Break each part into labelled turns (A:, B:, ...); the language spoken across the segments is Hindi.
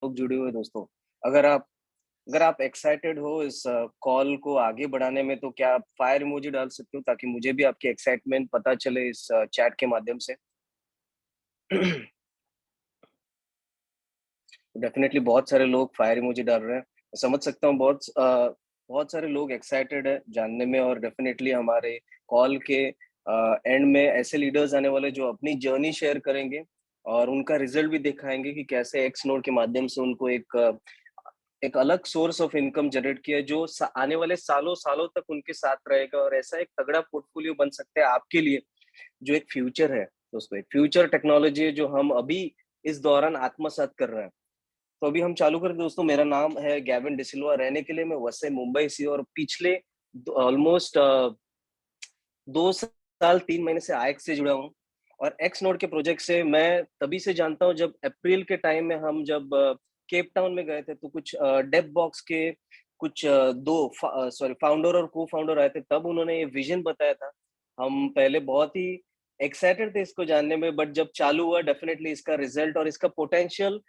A: लोग जुड़े हुए दोस्तों। अगर आप अगर आप एक्साइटेड हो इस कॉल को आगे बढ़ाने में, तो क्या आप फायर इमोजी डाल सकते हो ताकि मुझे भी आपकी एक्साइटमेंट पता चले इस चैट के माध्यम से। डेफिनेटली बहुत सारे लोग फायर इमोजी डाल रहे हैं। मैं समझ सकता हूँ बहुत सारे लोग एक्साइटेड है जानने में, और डेफिनेटली हमारे कॉल के एंड में ऐसे लीडर्स आने वाले जो अपनी जर्नी शेयर करेंगे और उनका रिजल्ट भी दिखाएंगे कि कैसे एक्स नोड के माध्यम से उनको एक अलग सोर्स ऑफ इनकम जनरेट किया है, जो आने वाले सालों सालों तक उनके साथ रहेगा, और ऐसा एक तगड़ा पोर्टफोलियो बन सकता है आपके लिए, जो एक फ्यूचर है दोस्तों। एक फ्यूचर टेक्नोलॉजी है जो हम अभी इस दौरान आत्मसात कर रहे हैं। तो अभी हम चालू करते हैं दोस्तों। मेरा नाम है गैविन डिसिल्वा। रहने के लिए मैं वैसे मुंबई से, और पिछले ऑलमोस्ट 2 साल 3 महीने से आईएक्स से जुड़ा हूँ। और एक्स नोड के प्रोजेक्ट से मैं तभी से जानता हूँ, जब अप्रैल के टाइम में हम जब केप टाउन में गए थे, तो कुछ डेव बॉक्स के कुछ फाउंडर और को फाउंडर आए थे, तब उन्होंने ये विजन बताया था। हम पहले बहुत ही एक्साइटेड थे इसको जानने में, बट जब चालू हुआ डेफिनेटली इसका रिजल्ट और इसका पोटेंशियल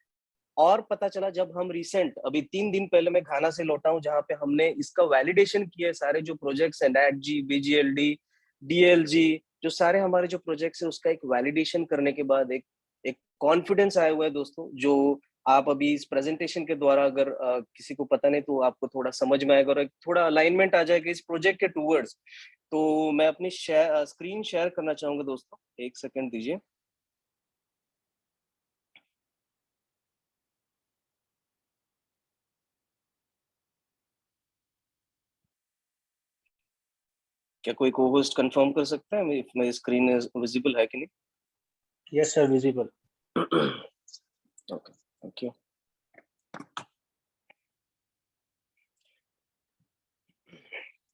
A: और पता चला, जब हम रिसेंट अभी 3 दिन पहले मैं घाना से लौटा हूँ, जहाँ पे हमने इसका वैलिडेशन किया है। सारे जो प्रोजेक्ट्स हैं, नैट जी, बीजीएलडी, डीएलजी, जो सारे हमारे जो प्रोजेक्ट्स है, उसका एक वैलिडेशन करने के बाद एक एक कॉन्फिडेंस आया हुआ है दोस्तों, जो आप अभी इस प्रेजेंटेशन के द्वारा अगर किसी को पता नहीं, तो आपको थोड़ा समझ में आएगा और एक थोड़ा अलाइनमेंट आ जाएगा इस प्रोजेक्ट के टूवर्ड्स। तो मैं अपनी स्क्रीन शेयर करना चाहूंगा दोस्तों, एक सेकंड दीजिए। क्या कोई को होस्ट कंफर्म कर सकता है मेरी स्क्रीन विजिबल है कि
B: Yes, sir, visible.
A: नहीं? Okay, thank you.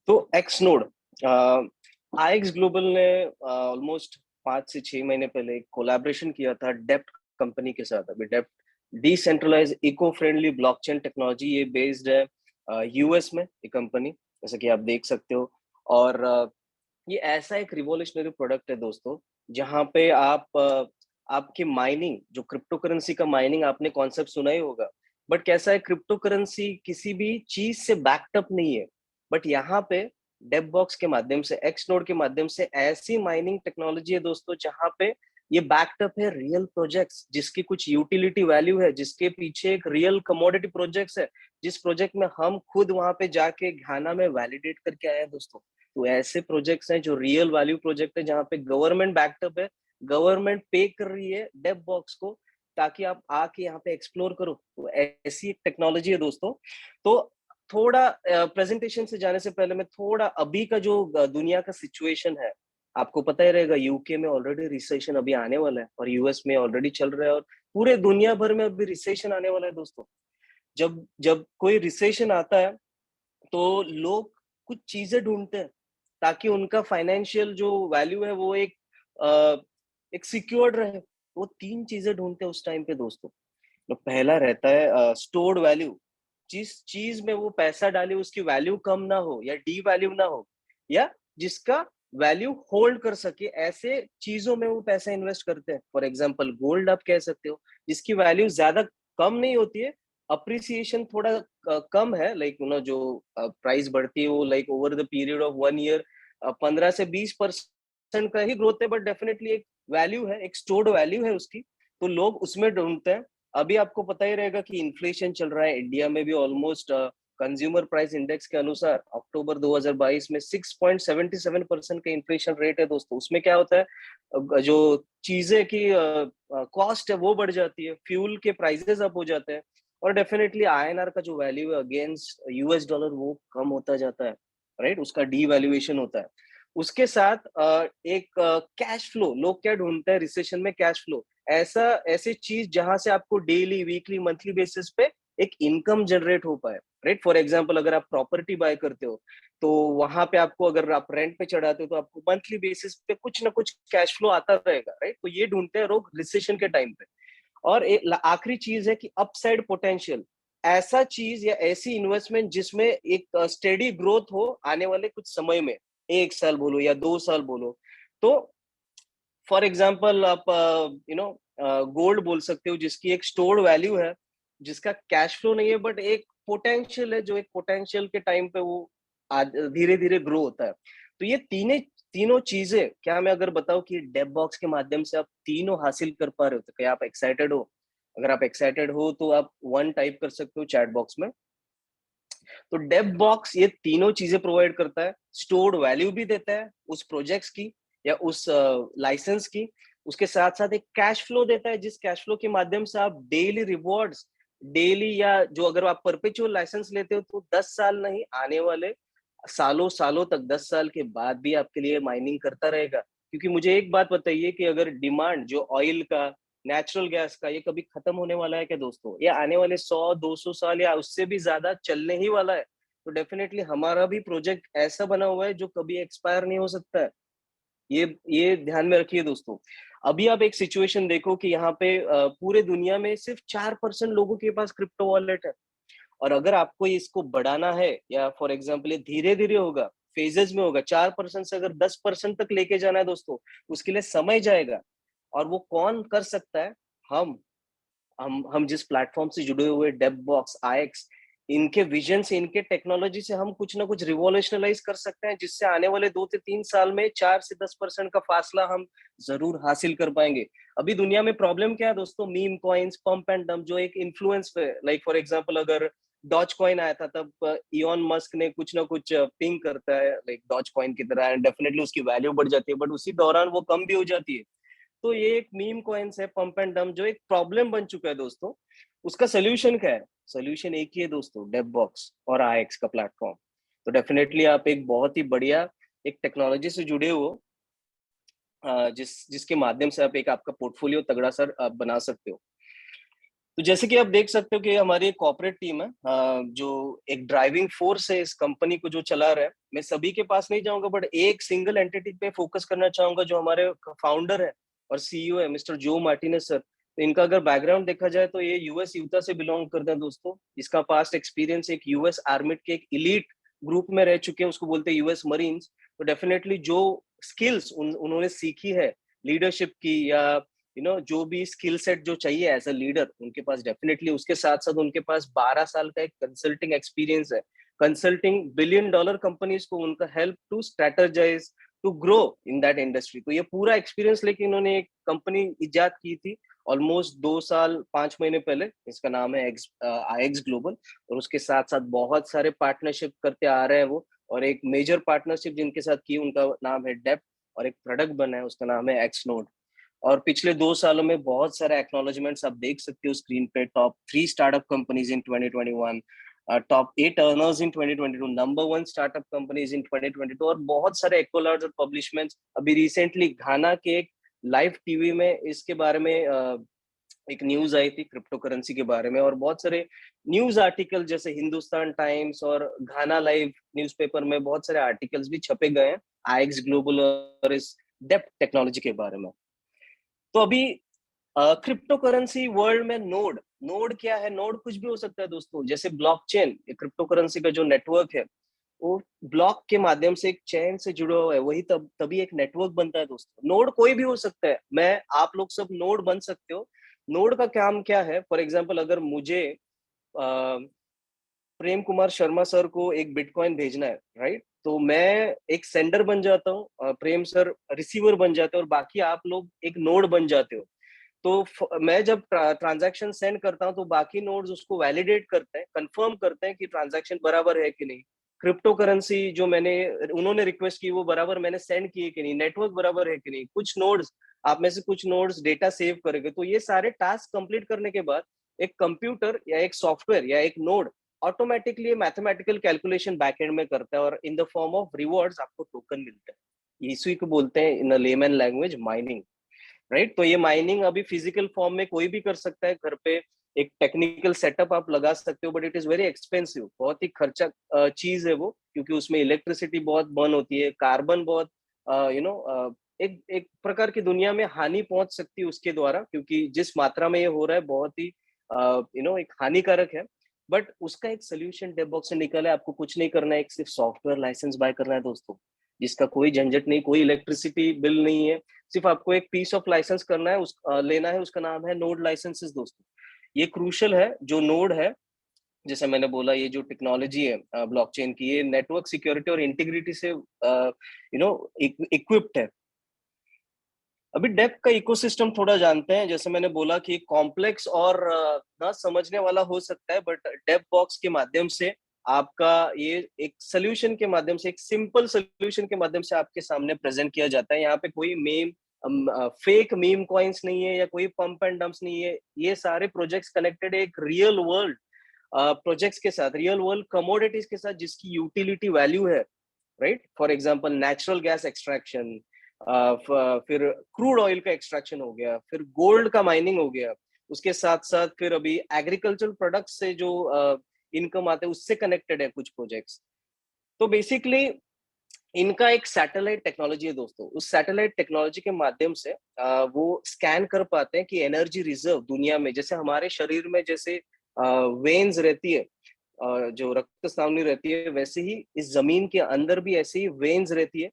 A: तो एक्स नोड, आईएक्स ग्लोबल ने ऑलमोस्ट 5 से 6 महीने पहले एक कोलैबोरेशन किया था डेप्ट कंपनी के साथ। अभी डेप्ट decentralize eco friendly blockchain technology, ये बेस्ड है यूएस में, ये कंपनी, जैसे कि आप देख सकते हो। और ये ऐसा एक रिवॉल्यूशनरी प्रोडक्ट है दोस्तों, जहां पे आपकी माइनिंग, जो क्रिप्टो करेंसी का माइनिंग, आपने कॉन्सेप्ट सुना ही होगा। बट कैसा है, क्रिप्टो करेंसी किसी भी चीज से बैकअप नहीं है। बट यहाँ पे डेव बॉक्स के माध्यम से, एक्स नोड के माध्यम से ऐसी माइनिंग टेक्नोलॉजी है दोस्तों, जहां पे ये बैकअप है रियल प्रोजेक्ट्स, जिसकी कुछ यूटिलिटी वैल्यू है, जिसके पीछे एक रियल कमोडिटी प्रोजेक्ट्स है, जिस प्रोजेक्ट में हम खुद वहां पे जाके घाना में वैलिडेट करके आए हैं दोस्तों। तो ऐसे प्रोजेक्ट्स हैं जो रियल वैल्यू प्रोजेक्ट है, जहाँ पे गवर्नमेंट बैकअप है, गवर्नमेंट पे कर रही है डेव बॉक्स को, ताकि आप आके यहाँ पे एक्सप्लोर करो। तो ऐसी एक टेक्नोलॉजी है दोस्तों। तो थोड़ा प्रेजेंटेशन से जाने से पहले मैं थोड़ा अभी का जो दुनिया का सिचुएशन है, आपको पता ही रहेगा, यूके में ऑलरेडी रिसेशन अभी आने वाला है, और यूएस में ऑलरेडी चल रहा है, और पूरे दुनिया भर में अभी रिसेशन आने वाला है दोस्तों। जब जब कोई रिसेशन आता है, तो लोग कुछ चीजें ढूंढते हैं ताकि उनका फाइनेंशियल जो वैल्यू है वो एक सिक्योर्ड रहे। वो 3 चीजें ढूंढते हैं उस टाइम पे दोस्तों। तो पहला रहता है स्टोर्ड वैल्यू। जिस चीज में वो पैसा डाले उसकी वैल्यू कम ना हो या डी वैल्यू ना हो, या जिसका वैल्यू होल्ड कर सके, ऐसे चीजों में वो पैसा इन्वेस्ट करते हैं। फॉर एग्जाम्पल गोल्ड आप कह सकते हो, जिसकी वैल्यू ज्यादा कम नहीं होती है, अप्रिसिएशन थोड़ा कम है, लाइक जो प्राइस बढ़ती है वो like over the period of 1 year 15 से 20% का ही ग्रोथ है, बट डेफिनेटली एक वैल्यू है, एक स्टोर्ड वैल्यू है उसकी। तो लोग उसमें ढूंढते हैं। अभी आपको पता ही रहेगा कि इन्फ्लेशन चल रहा है इंडिया में भी, ऑलमोस्ट कंज्यूमर प्राइस इंडेक्स के अनुसार अक्टूबर 2022 में 6.77% का इन्फ्लेशन रेट है दोस्तों। उसमें क्या होता है, जो चीजें की कॉस्ट है वो बढ़ जाती है, फ्यूल के प्राइसेस अप हो जाते हैं, और डेफिनेटली आईएनआर का जो वैल्यू है अगेंस्ट यूएस डॉलर, वो कम होता जाता है, राइट, उसका डीवैल्यूएशन होता है। उसके साथ एक कैश फ्लो, लोग क्या ढूंढते हैं रिसेशन में, कैश फ्लो। ऐसी चीज जहां से आपको डेली, वीकली, मंथली बेसिस पे एक इनकम जनरेट हो पाए, राइट। फॉर एग्जांपल अगर आप प्रॉपर्टी बाय करते हो, तो वहां पे आपको, अगर आप रेंट पे चढ़ाते हो, तो आपको मंथली बेसिस पे कुछ ना कुछ कैश फ्लो आता रहेगा, राइट। तो ये ढूंढते हैं लोग रिसेशन के टाइम पे। और आखिरी चीज है कि अपसाइड पोटेंशियल, ऐसा चीज या ऐसी इन्वेस्टमेंट जिसमें एक स्टेडी ग्रोथ हो आने वाले कुछ समय में, 1 साल बोलो या 2 साल बोलो। तो फॉर एग्जाम्पल आप गोल्ड बोल सकते हो, जिसकी एक स्टोर्ड वैल्यू है, जिसका कैश फ्लो नहीं है, बट एक पोटेंशियल है, जो एक पोटेंशियल के टाइम पे वो धीरे धीरे ग्रो होता है। तो ये तीनों चीजें, क्या मैं अगर बताऊं कि डेव बॉक्स के माध्यम से आप तीनों हासिल कर पा रहे हो, तो क्या आप एक्साइटेड हो? अगर आप एक्साइटेड हो तो आप वन टाइप कर सकते हो चैट बॉक्स में। तो डेव बॉक्स ये तीनों चीजें प्रोवाइड करता है, स्टोर्ड वैल्यू भी देता है उस प्रोजेक्ट्स की या उस लाइसेंस की। उसके साथ साथ एक कैश फ्लो देता है, जिस कैश फ्लो के माध्यम से आप डेली रिवॉर्ड्स, डेली या जो अगर आप परपेचुअल लाइसेंस लेते हो तो 10 साल नहीं, आने वाले सालों सालों तक, 10 साल के बाद भी आपके लिए माइनिंग करता रहेगा। क्योंकि मुझे एक बात बताइए कि अगर डिमांड जो ऑयल का, नेचुरल गैस का, ये कभी खत्म होने वाला है क्या दोस्तों? ये आने वाले 100-200 साल या उससे भी ज्यादा चलने ही वाला है। तो डेफिनेटली हमारा भी प्रोजेक्ट ऐसा बना हुआ है जो कभी एक्सपायर नहीं हो सकता है। ये ध्यान में रखिए दोस्तों। अभी आप एक सिचुएशन देखो कि यहाँ पे पूरे दुनिया में सिर्फ 4% लोगों के पास क्रिप्टो वॉलेट है। और अगर आपको इसको बढ़ाना है, या फॉर एग्जाम्पल ये धीरे धीरे होगा, फेजेस में होगा, 4% से अगर 10% तक लेके जाना है दोस्तों, उसके लिए समय जाएगा। और वो कौन कर सकता है? हम हम जिस प्लेटफॉर्म से जुड़े हुए, डेव बॉक्स, आईएक्स, इनके विजन से, इनके टेक्नोलॉजी से हम कुछ ना कुछ रिवॉल्यूशनलाइज कर सकते हैं, जिससे आने वाले 2 से 3 साल में 4 से 10% का फासला हम जरूर हासिल कर पाएंगे। अभी दुनिया में प्रॉब्लम क्या है दोस्तों? Meme coins, pump and dump, जो एक इन्फ्लुएंस पे, लाइक फॉर एग्जांपल अगर डॉज कॉइन आया था, तब इलॉन मस्क ने कुछ ना कुछ पिंग करता है लाइक डॉज कॉइन की तरह, एंड डेफिनेटली उसकी वैल्यू बढ़ जाती है, बट उसी दौरान वो कम भी हो जाती है। तो ये एक मीम कॉइन्स है, पंप एंड डंप, जो एक प्रॉब्लम बन चुका है दोस्तों। उसका सोल्यूशन क्या है? सोल्यूशन एक ही है दोस्तों, डेव बॉक्स और आईएक्स का प्लेटफॉर्म। तो डेफिनेटली आप एक बहुत ही बढ़िया एक टेक्नोलॉजी से जुड़े हो, जिसके माध्यम से आप एक आपका पोर्टफोलियो तगड़ा सर आप बना सकते हो। तो जैसे कि आप देख सकते हो कि हमारी एक कॉर्पोरेट टीम है, जो एक ड्राइविंग फोर्स है इस कंपनी को जो चला रहा है। मैं सभी के पास नहीं जाऊंगा, बट एक सिंगल एंटिटी पे फोकस करना चाहूंगा, जो हमारे फाउंडर है और सीईओ है, मिस्टर जो मार्टिनेज सर। तो इनका अगर बैकग्राउंड देखा जाए तो ये यूएस यूटा से बिलोंग करते हैं दोस्तों। इसका पास्ट एक्सपीरियंस एक यूएस आर्मी के एक इलीट ग्रुप में रह चुके हैं, उसको बोलते हैं यूएस मरीन्स। तो डेफिनेटली जो स्किल्स उन्होंने सीखी है लीडरशिप की, या जो भी स्किल सेट जो चाहिए एज अ लीडर उनके पास डेफिनेटली, उसके साथ साथ उनके पास 12 साल का एक कंसल्टिंग एक्सपीरियंस है। कंसल्टिंग $1 बिलियन कंपनीज को उनका help to strategize, to grow in that industry. तो ये पूरा एक्सपीरियंस लेके इन्होंने एक कंपनी इजाद की थी ऑलमोस्ट 2 साल 5 महीने पहले। इसका नाम है आईएक्स ग्लोबल। और उसके साथ साथ बहुत सारे पार्टनरशिप करते आ रहे हैं वो। और एक मेजर पार्टनरशिप जिनके साथ की, उनका नाम है डेप्थ, और एक प्रोडक्ट बना है उसका नाम है एक्सनोड। और पिछले 2 सालों में बहुत सारे एक्नॉलेजमेंट्स आप देख सकते हो स्क्रीन पे। Top 3 startup companies in 2021, top 8 earners in 2022, number 1 startup companies in 2022, और बहुत सारे एक्कोलार्ड्स और पब्लिशमेंट्स। अभी रिसेंटली घाना के एक लाइव टीवी में इसके बारे में एक न्यूज आई थी क्रिप्टो करेंसी के बारे में। और बहुत सारे न्यूज आर्टिकल, जैसे हिंदुस्तान टाइम्स और घाना लाइव न्यूज़पेपर में बहुत सारे आर्टिकल्स भी छपे गए हैं आईएक्स ग्लोबल और इस डेप्थ टेक्नोलॉजी के बारे में। तो अभी क्रिप्टो करेंसी वर्ल्ड में नोड, नोड क्या है? नोड कुछ भी हो सकता है दोस्तों। जैसे ब्लॉकचेन, क्रिप्टो करेंसी का जो नेटवर्क है, वो ब्लॉक के माध्यम से एक चेन से जुड़ा हुआ है, वही तभी एक नेटवर्क बनता है दोस्तों। नोड कोई भी हो सकता है, मैं आप लोग सब नोड बन सकते हो। नोड का काम क्या है? फॉर एग्जाम्पल अगर मुझे प्रेम कुमार शर्मा सर को एक बिटकॉइन भेजना है, राइट? तो मैं एक सेंडर बन जाता हूँ, प्रेम सर रिसीवर बन जाते हैं, और बाकी आप लोग एक नोड बन जाते हो। तो मैं जब ट्रांजैक्शन सेंड करता हूं, तो बाकी नोड्स उसको वैलिडेट करते हैं, कंफर्म करते हैं कि ट्रांजैक्शन बराबर है कि नहीं। क्रिप्टो करेंसी जो मैंने, उन्होंने रिक्वेस्ट की, वो बराबर मैंने सेंड की है कि नहीं, नेटवर्क बराबर है कि नहीं। कुछ नोड्स, आप में से कुछ नोड्स डेटा सेव करेंगे। तो ये सारे टास्क कंप्लीट करने के बाद एक कंप्यूटर या एक सॉफ्टवेयर या एक node automatically mathematical calculation backend में करता है, और in the form of rewards आपको टोकन मिलता है। इसी को बोलते हैं इन लेमन लैंग्वेज माइनिंग, राइट? तो ये माइनिंग अभी फिजिकल फॉर्म में कोई भी कर सकता है घर पे। एक टेक्निकल सेटअप आप लगा सकते हो, but it is very expensive, बहुत ही खर्चा चीज है वो, क्योंकि उसमें इलेक्ट्रिसिटी बहुत बर्न होती है, कार्बन बहुत एक एक प्रकार की दुनिया में हानि पहुंच सकती है उसके द्वारा, क्योंकि जिस मात्रा में ये हो रहा है बहुत ही एक हानिकारक है। बट उसका एक सोल्यूशन डेवबॉक्स से निकला है। आपको कुछ नहीं करना है, एक सिर्फ सॉफ्टवेयर लाइसेंस बाय करना है दोस्तों, जिसका कोई झंझट नहीं, कोई इलेक्ट्रिसिटी बिल नहीं है। सिर्फ आपको एक पीस ऑफ लाइसेंस करना है, लेना है, उसका नाम है नोड लाइसेंसेस दोस्तों। ये क्रूशल है, जो नोड है, जैसे मैंने बोला, ये जो टेक्नोलॉजी है ब्लॉकचेन की, ये नेटवर्क सिक्योरिटी और इंटीग्रिटी से इक्विप्ड है। अभी डेप का इकोसिस्टम थोड़ा जानते हैं। जैसे मैंने बोला कि कॉम्प्लेक्स और ना समझने वाला हो सकता है, बट डेप बॉक्स के माध्यम से आपका ये एक सोल्यूशन के माध्यम से, एक सिंपल सोल्यूशन के माध्यम से आपके सामने प्रेजेंट किया जाता है। यहाँ पे कोई मीम, फेक मीम कॉइन्स नहीं है या कोई पंप एंड डंप्स नहीं है। ये सारे प्रोजेक्ट्स कनेक्टेड है एक रियल वर्ल्ड प्रोजेक्ट्स के साथ, रियल वर्ल्ड कमोडिटीज के साथ, जिसकी यूटिलिटी वैल्यू है, right. For example natural gas extraction, फिर क्रूड ऑयल का एक्सट्रैक्शन हो गया, फिर गोल्ड का माइनिंग हो गया, उसके साथ साथ फिर अभी एग्रीकल्चरल प्रोडक्ट्स से जो इनकम आते हैं उससे कनेक्टेड है कुछ प्रोजेक्ट्स। तो बेसिकली इनका एक सैटेलाइट टेक्नोलॉजी है दोस्तों। उस सैटेलाइट टेक्नोलॉजी के माध्यम से वो स्कैन कर पाते हैं कि एनर्जी रिजर्व दुनिया में, जैसे हमारे शरीर में जैसे वेन्स रहती है, जो रक्त स्रावनी रहती है, वैसे ही इस जमीन के अंदर भी ऐसी ही वेन्स रहती है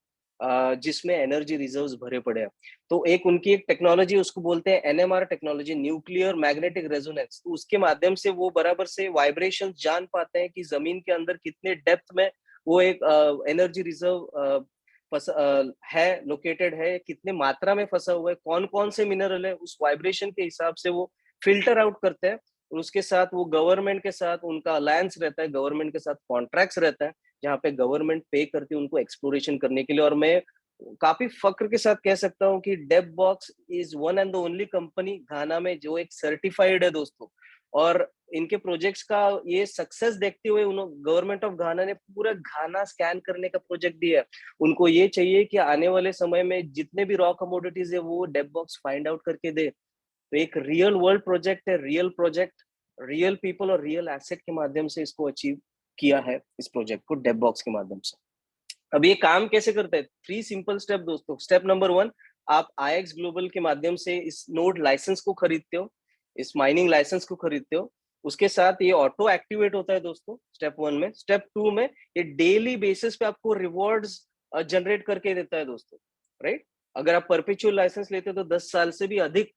A: जिसमें एनर्जी रिजर्व्स भरे पड़े हैं। तो एक उनकी एक टेक्नोलॉजी, उसको बोलते हैं NMR technology, nuclear magnetic resonance. तो उसके माध्यम से वो बराबर से वाइब्रेशन जान पाते हैं कि जमीन के अंदर कितने डेप्थ में वो एक एनर्जी रिजर्व है, लोकेटेड है, कितने मात्रा में फंसा हुआ है, कौन कौन से मिनरल है। उस वाइब्रेशन के हिसाब से वो फिल्टर आउट करते हैं। और उसके साथ वो गवर्नमेंट के साथ उनका अलायंस रहता है, गवर्नमेंट के साथ कॉन्ट्रैक्ट्स रहता है, जहाँ पे गवर्नमेंट पे करती है उनको एक्सप्लोरेशन करने के लिए। और मैं काफी फक्र के साथ कह सकता हूँ कि dep box is one and the only company Ghana में जो एक सर्टिफाइड है दोस्तों। और इनके प्रोजेक्ट्स का ये सक्सेस देखते हुए उन्होंने, गवर्नमेंट ऑफ घाना ने पूरा घाना स्कैन करने का प्रोजेक्ट दिया है। उनको ये चाहिए कि आने वाले समय में जितने भी रॉ कमोडिटीज है वो डेप बॉक्स फाइंड आउट करके दे। तो एक रियल वर्ल्ड प्रोजेक्ट है, रियल प्रोजेक्ट, रियल पीपल और रियल एसेट के माध्यम से इसको अचीव किया है, इस प्रोजेक्ट को डेप बॉक्स के माध्यम से। अब ये काम कैसे करता है? 3 सिंपल स्टेप दोस्तों। स्टेप नंबर 1, आप आईएक्स ग्लोबल के माध्यम से इस नोड लाइसेंस को खरीदते हो, इस माइनिंग लाइसेंस को खरीदते हो। उसके साथ ये ऑटो एक्टिवेट होता है दोस्तों स्टेप 1 में। स्टेप 2 में ये डेली बेसिस पे आपको रिवॉर्ड्स जनरेट करके देता है दोस्तों, राइट। अगर आप परपेचुअल लाइसेंस लेते हो तो 10 साल से भी अधिक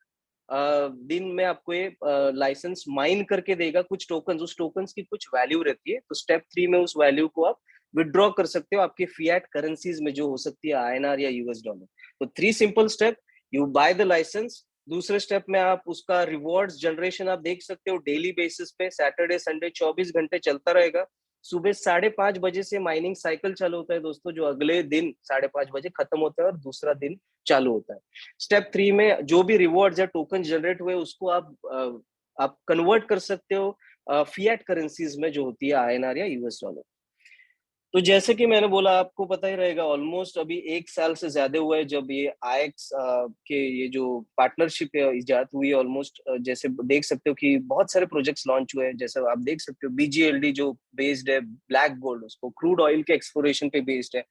A: दिन में आपको ये लाइसेंस माइन करके देगा कुछ टोकन्स। उस टोकन्स की कुछ वैल्यू रहती है। तो स्टेप 3 में उस वैल्यू को आप विड्रॉ कर सकते हो आपके फिएट करेंसीज में, जो हो सकती है आईएनआर या यूएस डॉलर। तो 3 simple step, you buy the licence. दूसरे स्टेप में आप उसका रिवॉर्ड्स जनरेशन आप देख सकते हो डेली बेसिस पे, सैटरडे संडे 24 घंटे चलता रहेगा। सुबह 5:30 बजे से माइनिंग साइकिल चालू होता है दोस्तों, जो अगले दिन 5:30 बजे खत्म होता है और दूसरा दिन चालू होता है। स्टेप 3 में जो भी रिवॉर्ड्स या टोकन जनरेट हुए उसको आप कन्वर्ट कर सकते हो फिएट करेंसीज में, जो होती है आईएनआर या यूएस डॉलर। तो जैसे कि मैंने बोला, आपको पता ही रहेगा, ऑलमोस्ट अभी 1 साल से ज्यादा हुआ है जब ये आईएक्स के ये जो पार्टनरशिप इजाद हुई है। ऑलमोस्ट जैसे देख सकते हो कि बहुत सारे प्रोजेक्ट्स लॉन्च हुए हैं। जैसे आप देख सकते हो बीजीएलडी जो बेस्ड है ब्लैक गोल्ड, उसको क्रूड ऑयल के एक्सप्लोरेशन पे बेस्ड है।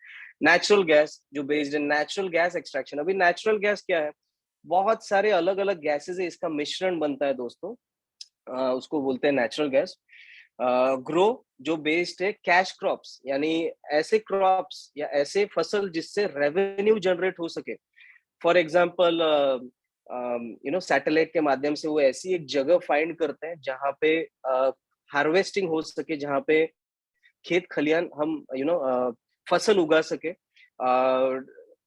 A: नेचुरल गैस जो बेस्ड है नेचुरल गैस एक्सट्रैक्शन। अभी नेचुरल गैस क्या है? बहुत सारे अलग अलग गैसेज है, इसका मिश्रण बनता है दोस्तों। उसको बोलते हैं नेचुरल गैस। ग्रो जो बेस्ड है कैश क्रॉप्स, यानी ऐसे क्रॉप्स या ऐसे फसल जिससे रेवेन्यू जनरेट हो सके। फॉर एग्जाम्पल सैटेलाइट के माध्यम से वो ऐसी एक जगह फाइंड करते हैं जहाँ पे हार्वेस्टिंग हो सके, जहाँ पे खेत खलियान हम फसल उगा सके।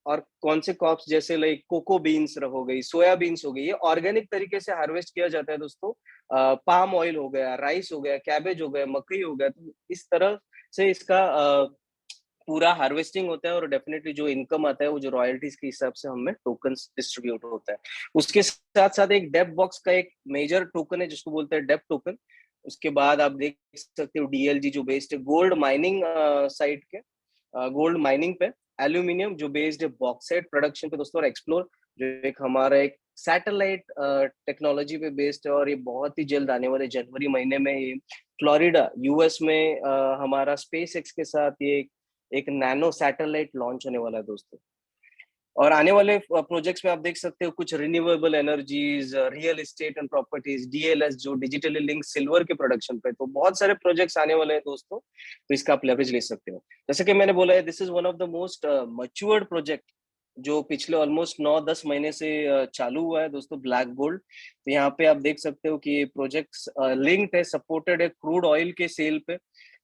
A: और कौन से क्रॉप्स जैसे लाइक कोको बीन्स हो गई, सोया बीन्स हो गई, ये ऑर्गेनिक तरीके से हार्वेस्ट किया जाता है दोस्तों। पाम ऑयल हो गया, राइस हो गया, कैबेज हो गया, मकई हो गया। तो इस तरह से इसका पूरा हार्वेस्टिंग होता है और डेफिनेटली जो इनकम आता है वो जो रॉयल्टीज के हिसाब से हमें टोकन्स डिस्ट्रीब्यूट होता है। उसके साथ साथ एक डेप बॉक्स का एक मेजर टोकन है जिसको बोलते हैं डेप टोकन। उसके बाद आप देख सकते हो डीएलजी जो बेस्ड है गोल्ड माइनिंग साइट के, गोल्ड माइनिंग पे। एल्यूमिनियम जो बेस्ड है बॉक्साइट प्रोडक्शन पे दोस्तों। और एक्सप्लोर जो एक हमारा एक सैटेलाइट टेक्नोलॉजी पे बेस्ड है। और ये बहुत ही जल्द आने वाले जनवरी महीने में ये फ्लोरिडा यूएस में हमारा स्पेस एक्स के साथ ये एक नैनो सैटेलाइट लॉन्च होने वाला है दोस्तों। और आने वाले प्रोजेक्ट्स में आप देख सकते हो कुछ renewable energies, real estate and properties, DLS जो डिजिटली लिंक सिल्वर के प्रोडक्शन पे। तो बहुत सारे प्रोजेक्ट्स आने वाले हैं दोस्तों, तो इसका आप लेवरेज ले सकते हो। जैसे कि मैंने बोला है, this is one of the most matured project जो पिछले ऑलमोस्ट 9-10 महीने से चालू हुआ है दोस्तों, ब्लैक गोल्ड। तो यहाँ पे आप देख सकते हो कि ये प्रोजेक्ट्स लिंक्ड है, सपोर्टेड है क्रूड ऑयल के सेल पे,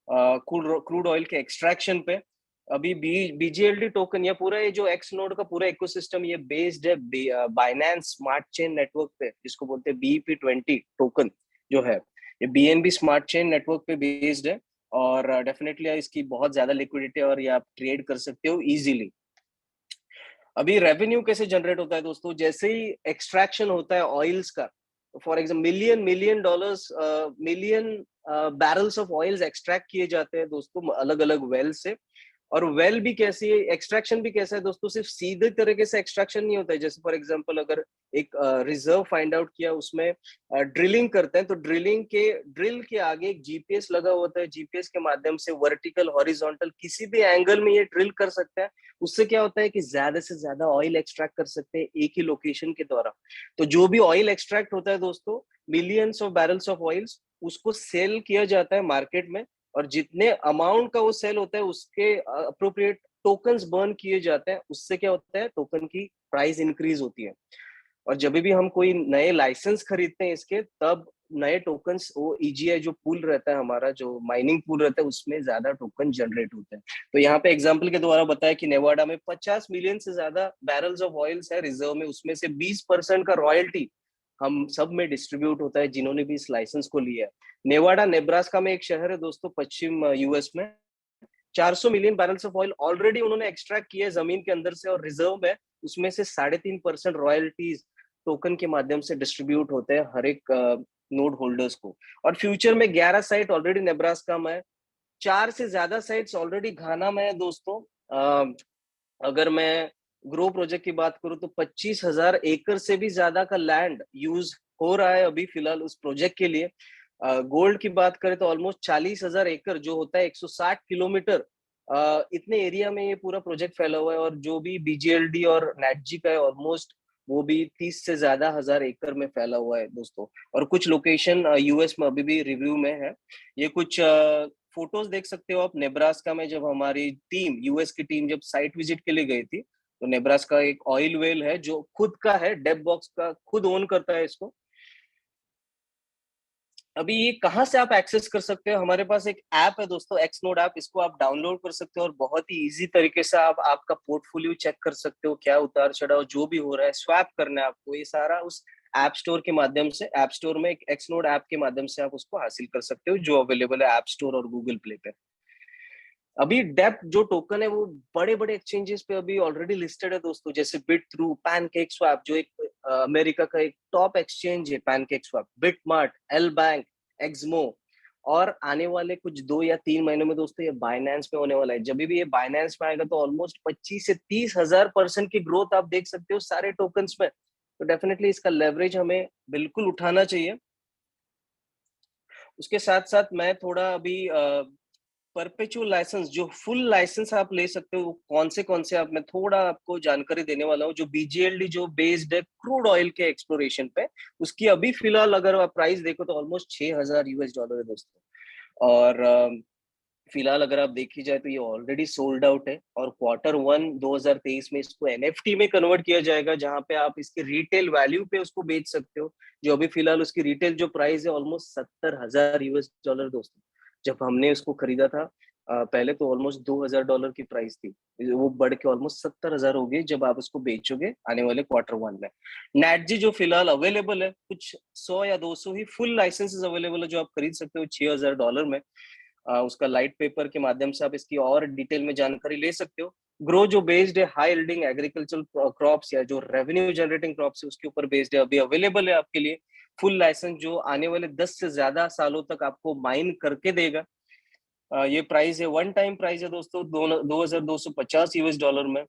A: क्रूड ऑयल के एक्सट्रैक्शन पे। अभी बीजीएलडी टोकन, या पूरा ये जो एक्स नोड का पूरा इकोसिस्टम, ये बेस्ड है बाइनेंस स्मार्ट चेन नेटवर्क पे, जिसको बोलते हैं BEP20 टोकन जो है, ये बीएनबी स्मार्ट चेन नेटवर्क पे बेस्ड है। और डेफिनेटली इसकी बहुत ज्यादा लिक्विडिटी, और ये आप ट्रेड कर सकते हो इजीली। अभी रेवेन्यू कैसे जनरेट होता है दोस्तों, जैसे ही एक्सट्रैक्शन होता है ऑयल्स का, for example million million dollars, million barrels of oils extract किए जाते हैं दोस्तों अलग अलग वेल से। और वेल भी कैसी है, एक्सट्रैक्शन भी कैसा है दोस्तों, सिर्फ सीधे तरीके से एक्सट्रैक्शन नहीं होता है। जैसे फॉर एग्जांपल अगर एक रिजर्व फाइंड आउट किया, उसमें ड्रिलिंग करते हैं, तो ड्रिल के आगे एक जीपीएस लगा होता है। जीपीएस के माध्यम से वर्टिकल हॉरिजॉन्टल किसी भी एंगल में ये ड्रिल कर सकता है। उससे क्या होता है कि ज्यादा से ज्यादा ऑयल एक्सट्रैक्ट कर सकते हैं एक ही लोकेशन के द्वारा। तो जो भी ऑयल एक्सट्रैक्ट होता है दोस्तों, millions of barrels of oils, उसको सेल किया जाता है मार्केट में। और जितने अमाउंट का वो सेल होता है, उसके अप्रोप्रिएट टोकन्स बर्न किए जाते हैं। उससे क्या होता है, टोकन की प्राइस इंक्रीज होती है। और जब भी हम कोई नए लाइसेंस खरीदते हैं इसके, तब नए टोकन्स, वो ईजीआई जो पूल रहता है हमारा, जो माइनिंग पूल रहता है, उसमें ज्यादा टोकन जनरेट होते हैं। तो यहाँ पे एग्जांपल के द्वारा बताया कि नेवाडा में 50 मिलियन से ज्यादा बैरल्स ऑफ ऑयल्स है रिजर्व में, उसमें से 20% का रॉयल्टी हम सब में डिस्ट्रीब्यूट होता है जिन्होंने भी इस लाइसेंस को लिया है। नेवाडा नेब्रास्का में एक शहर है दोस्तों, पश्चिम यूएस में। 400 million barrels of oil already उन्होंने एक्सट्रैक्ट किया है जमीन के अंदर से, और रिजर्व में उसमें से 3.5% रॉयल्टीज टोकन के माध्यम से डिस्ट्रीब्यूट होते हैं हर एक नोड होल्डर्स को। और फ्यूचर में 11 साइट ऑलरेडी नेब्रास्का में है, 4 से ज्यादा साइट्स ऑलरेडी घाना में है दोस्तों। अगर मैं ग्रो प्रोजेक्ट की बात करूं, तो 25,000 एकड़ से भी ज्यादा का लैंड यूज हो रहा है अभी फिलहाल उस प्रोजेक्ट के लिए। गोल्ड की बात करें तो ऑलमोस्ट 40,000 एकड़, जो होता है 160 किलोमीटर, इतने एरिया में ये पूरा प्रोजेक्ट फैला हुआ है। और जो भी बीजीएलडी और नेटजी का है ऑलमोस्ट, वो भी 30 से ज्यादा हजार एकड़ में फैला हुआ है दोस्तों। और कुछ लोकेशन यूएस में अभी भी रिव्यू में है। ये कुछ फोटोज देख सकते हो आप नेब्रास्का में, जब हमारी टीम, यूएस की टीम जब साइट विजिट के लिए गई थी, तो नेब्रास्का एक ऑयल वेल है जो खुद का है, डेप बॉक्स का खुद ओन करता है इसको। अभी ये कहाँ से आप एक्सेस कर सकते हो, हमारे पास एक ऐप है दोस्तों, एक्स नोड ऐप। इसको आप डाउनलोड कर सकते हो, और बहुत ही इजी तरीके से आप आपका पोर्टफोलियो चेक कर सकते हो, क्या उतार चढ़ाव जो भी हो रहा है, स्वैप करना है आपको, ये सारा उस ऐप स्टोर के माध्यम से, ऐप स्टोर में एक एक्स नोड ऐप के माध्यम से आप उसको हासिल कर सकते हो, जो अवेलेबल है ऐप स्टोर और गूगल प्ले पे। अभी डेप जो टोकन है, वो बड़े बड़े एक्सचेंजेस पे अभी ऑलरेडी लिस्टेड है दोस्तों, जैसे बिट थ्रू, पैनकेक स्वैप, जो एक अमेरिका का एक टॉप एक्सचेंज है, pancake swap, BitMart, L bank, Exmo. और आने वाले कुछ 2 या 3 महीनों में दोस्तों ये बाइनेंस में होने वाला है। जब भी ये बाइनेंस में आएगा, तो ऑलमोस्ट 25 से 30 हजार% की ग्रोथ आप देख सकते हो सारे टोकन्स में। तो डेफिनेटली इसका लेवरेज हमें बिल्कुल उठाना चाहिए। उसके साथ साथ मैं थोड़ा अभी परपेचुअल लाइसेंस, जो फुल लाइसेंस आप ले सकते हो, कौन से आप, मैं थोड़ा आपको जानकारी देने वाला हूँ। जो बीजीएलडी जो बेस्ड है क्रूड ऑयल के एक्सप्लोरेशन पे, उसकी अभी फिलहाल अगर आप प्राइस देखो तो ऑलमोस्ट $6,000 है दोस्तों। और फिलहाल अगर आप देखी जाए तो ये ऑलरेडी सोल्ड आउट है, और Q1 2023 में इसको एनएफटी में कन्वर्ट किया जाएगा, जहां पे आप इसके रिटेल वैल्यू पे उसको बेच सकते हो। जो अभी फिलहाल उसकी रिटेल जो प्राइस है ऑलमोस्ट $70,000 दोस्तों। जब हमने उसको खरीदा था पहले, तो ऑलमोस्ट $2,000 की प्राइस थी। वो बढ़ के ऑलमोस्ट 70,000 हो गई जब आप उसको बेचोगे आने वाले Q1 में। नेटजी जो फिलहाल अवेलेबल है, कुछ 100 या 200 ही फुल लाइसेंसेस अवेलेबल है, जो आप खरीद सकते हो $6,000 में। उसका लाइट पेपर के माध्यम से आप इसकी और डिटेल में जानकारी ले सकते हो। ग्रो जो बेस्ड है हाई यील्डिंग एग्रीकल्चर क्रॉप्स, या जो रेवेन्यू जनरेटिंग क्रॉप्स है, उसके ऊपर बेस्ड है, अभी अवेलेबल है आपके लिए फुल लाइसेंस, जो आने वाले 10 से ज्यादा सालों तक आपको माइन करके देगा। ये प्राइस है, वन टाइम प्राइस है दोस्तों, 2,250 US डॉलर में।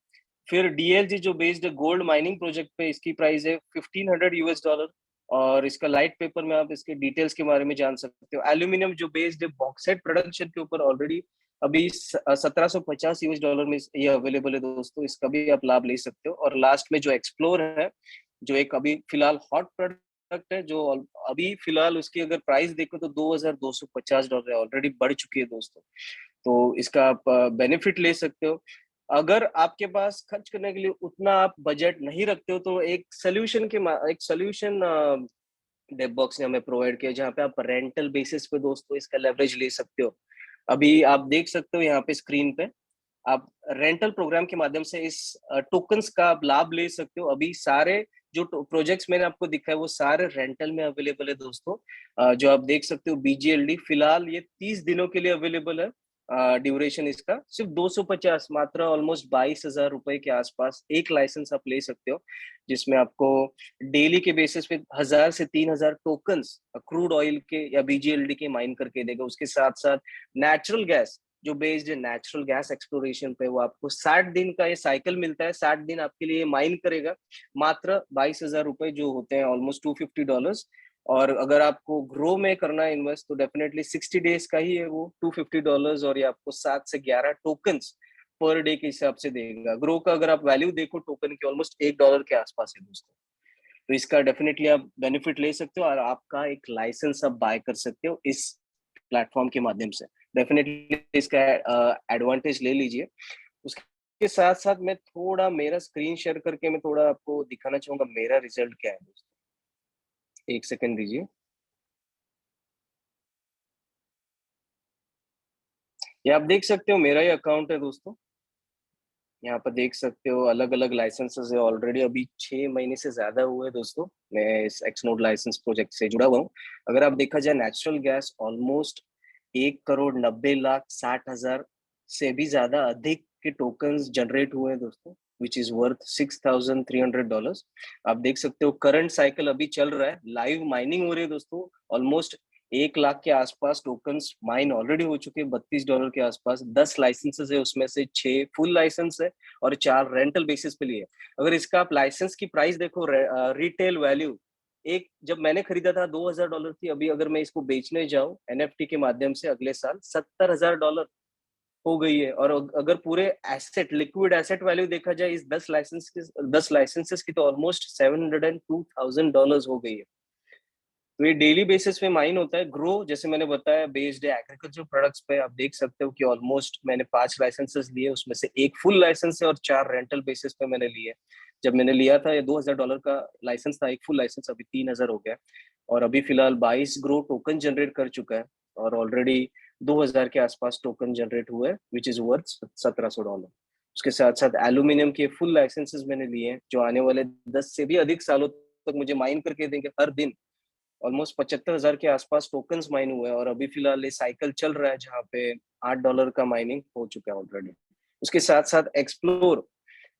A: फिर डीएलजी जो बेस्ड है गोल्ड माइनिंग प्रोजेक्ट पे, इसकी प्राइस है $1,500। और इसका लाइट पेपर में आप इसके डिटेल्स के बारे में जान सकते हो। एल्यूमिनियम जो बेस्ड है बॉक्साइट प्रोडक्शन के ऊपर, ऑलरेडी अभी 1,750 US डॉलर में ये अवेलेबल है दोस्तों, इसका भी आप लाभ ले सकते हो। और लास्ट में जो एक्सप्लोर है, जो एक अभी फिलहाल हॉट प्रोडक्ट है, जो अभी फिलहाल उसकी अगर प्राइस देखो तो $2,250 है, ऑलरेडी बढ़ चुकी है दोस्तों। तो इसका आप बेनिफिट ले सकते हो। अगर आपके पास खर्च करने के लिए उतना आप बजट नहीं रखते हो तो एक सोल्यूशन डेवबॉक्स ने हमें प्रोवाइड किया, जहाँ पे आप रेंटल बेसिस पे दोस्तों इसका लेवरेज ले सकते हो। अभी आप देख सकते हो यहाँ पे स्क्रीन पे, आप रेंटल प्रोग्राम के माध्यम से इस टोकन्स का आप लाभ ले सकते हो। अभी सारे जो प्रोजेक्ट्स मैंने आपको दिखा है वो सारे रेंटल में अवेलेबल है दोस्तों। जो आप देख सकते हो बीजीएलडी फिलहाल ये 30 दिनों के लिए अवेलेबल है। ड्यूरेशन इसका सिर्फ 250, मात्र ऑलमोस्ट 22,000 रुपए के आसपास एक लाइसेंस आप ले सकते हो, जिसमें आपको डेली के बेसिस पे 1,000 से 3,000 टोकन्स क्रूड ऑयल के या बीजीएलडी के माइन करके देगा। उसके साथ साथ नेचुरल गैस जो बेस्ड है नेचुरल गैस एक्सप्लोरेशन पे, वो आपको 60 दिन का ये साइकिल मिलता है, 60 दिन आपके लिए माइन करेगा, मात्र 22,000 रुपए जो होते हैं ऑलमोस्ट $250। और अगर आपको ग्रो में करना है इन्वेस्ट तो डेफिनेटली 60 डेज का ही है वो $250, और ये आपको 7 से 11 टोकन्स पर डे के हिसाब से देगा। ग्रो का अगर आप वैल्यू देखो टोकन की ऑलमोस्ट $1 के आसपास है दोस्तों। तो इसका डेफिनेटली आप बेनिफिट ले सकते हो और आपका एक लाइसेंस आप बाय कर सकते हो इस प्लेटफॉर्म के माध्यम से। डेफिनेटली इसका एडवांटेज ले लीजिए। उसके साथ साथ मैं थोड़ा मेरा स्क्रीन शेयर करके मैं थोड़ा आपको दिखाना चाहूंगा मेरा रिजल्ट क्या है दोस्तों। एक सेकंड दीजिए। ये आप देख सकते हो मेरा ही अकाउंट है दोस्तों। यहाँ पर देख सकते हो अलग अलग लाइसेंसेस है ऑलरेडी। अभी 6 महीने से ज्यादा हुए हैं दोस्तों मैं इस एक्सनोड लाइसेंस प्रोजेक्ट से जुड़ा हुआ हूँ। अगर आप देखा जाए नेचुरल गैस ऑलमोस्ट 1,90,60,000 से भी ज्यादा अधिक के टोकन्स जनरेट हुए हैं दोस्तों, विच इज वर्थ $6,300। आप देख सकते हो करंट साइकिल अभी चल रहा है, लाइव माइनिंग हो रही है दोस्तों। ऑलमोस्ट 1 लाख के आसपास टोकन्स माइन ऑलरेडी हो चुके हैं, $32 के आसपास। 10 लाइसेंसेस है, उसमें से 6 फुल लाइसेंस है और 4 रेंटल बेसिस पे लिए। अगर इसका आप लाइसेंस की प्राइस देखो, रिटेल वैल्यू एक जब मैंने खरीदा था $2,000 थी, अभी अगर मैं इसको बेचने जाऊं एनएफटी के माध्यम से अगले साल $70,000 हो गई है। और अगर पूरे एसेट लिक्विड एसेट वैल्यू देखा जाए इस 10 लाइसेंसेस की तो ऑलमोस्ट $702,000 हो गई है। तो ये डेली बेसिस पे माइन होता है। ग्रो जैसे मैंने बताया बेस्ड है एग्रीकल्चर प्रोडक्ट्स पे। आप देख सकते हो कि ऑलमोस्ट मैंने 5 लाइसेंसेस लिए, उसमें से एक फुल लाइसेंस है और 4 रेंटल बेसिस पे मैंने लिए। जब मैंने लिया था ये $2,000 का लाइसेंस था, एक फुल लाइसेंस अभी 3,000 हो गया। और अभी फिलहाल 22 ग्रो टोकन जनरेट कर चुका है और ऑलरेडी 2,000 के आसपास टोकन जनरेट हुए विच इज वर्थ $1,700। उसके साथ साथ एल्यूमिनियम के फुल लाइसेंसेस मैंने लिए हैं, जो आने वाले 10 से भी अधिक सालों तक मुझे माइन करके देंगे। हर दिन ऑलमोस्ट 75,000 के आसपास टोकन्स माइन हुए हैं और अभी फिलहाल ये साइकिल चल रहा है जहाँ पे $8 का माइनिंग हो चुका है ऑलरेडी। उसके साथ साथ एक्सप्लोर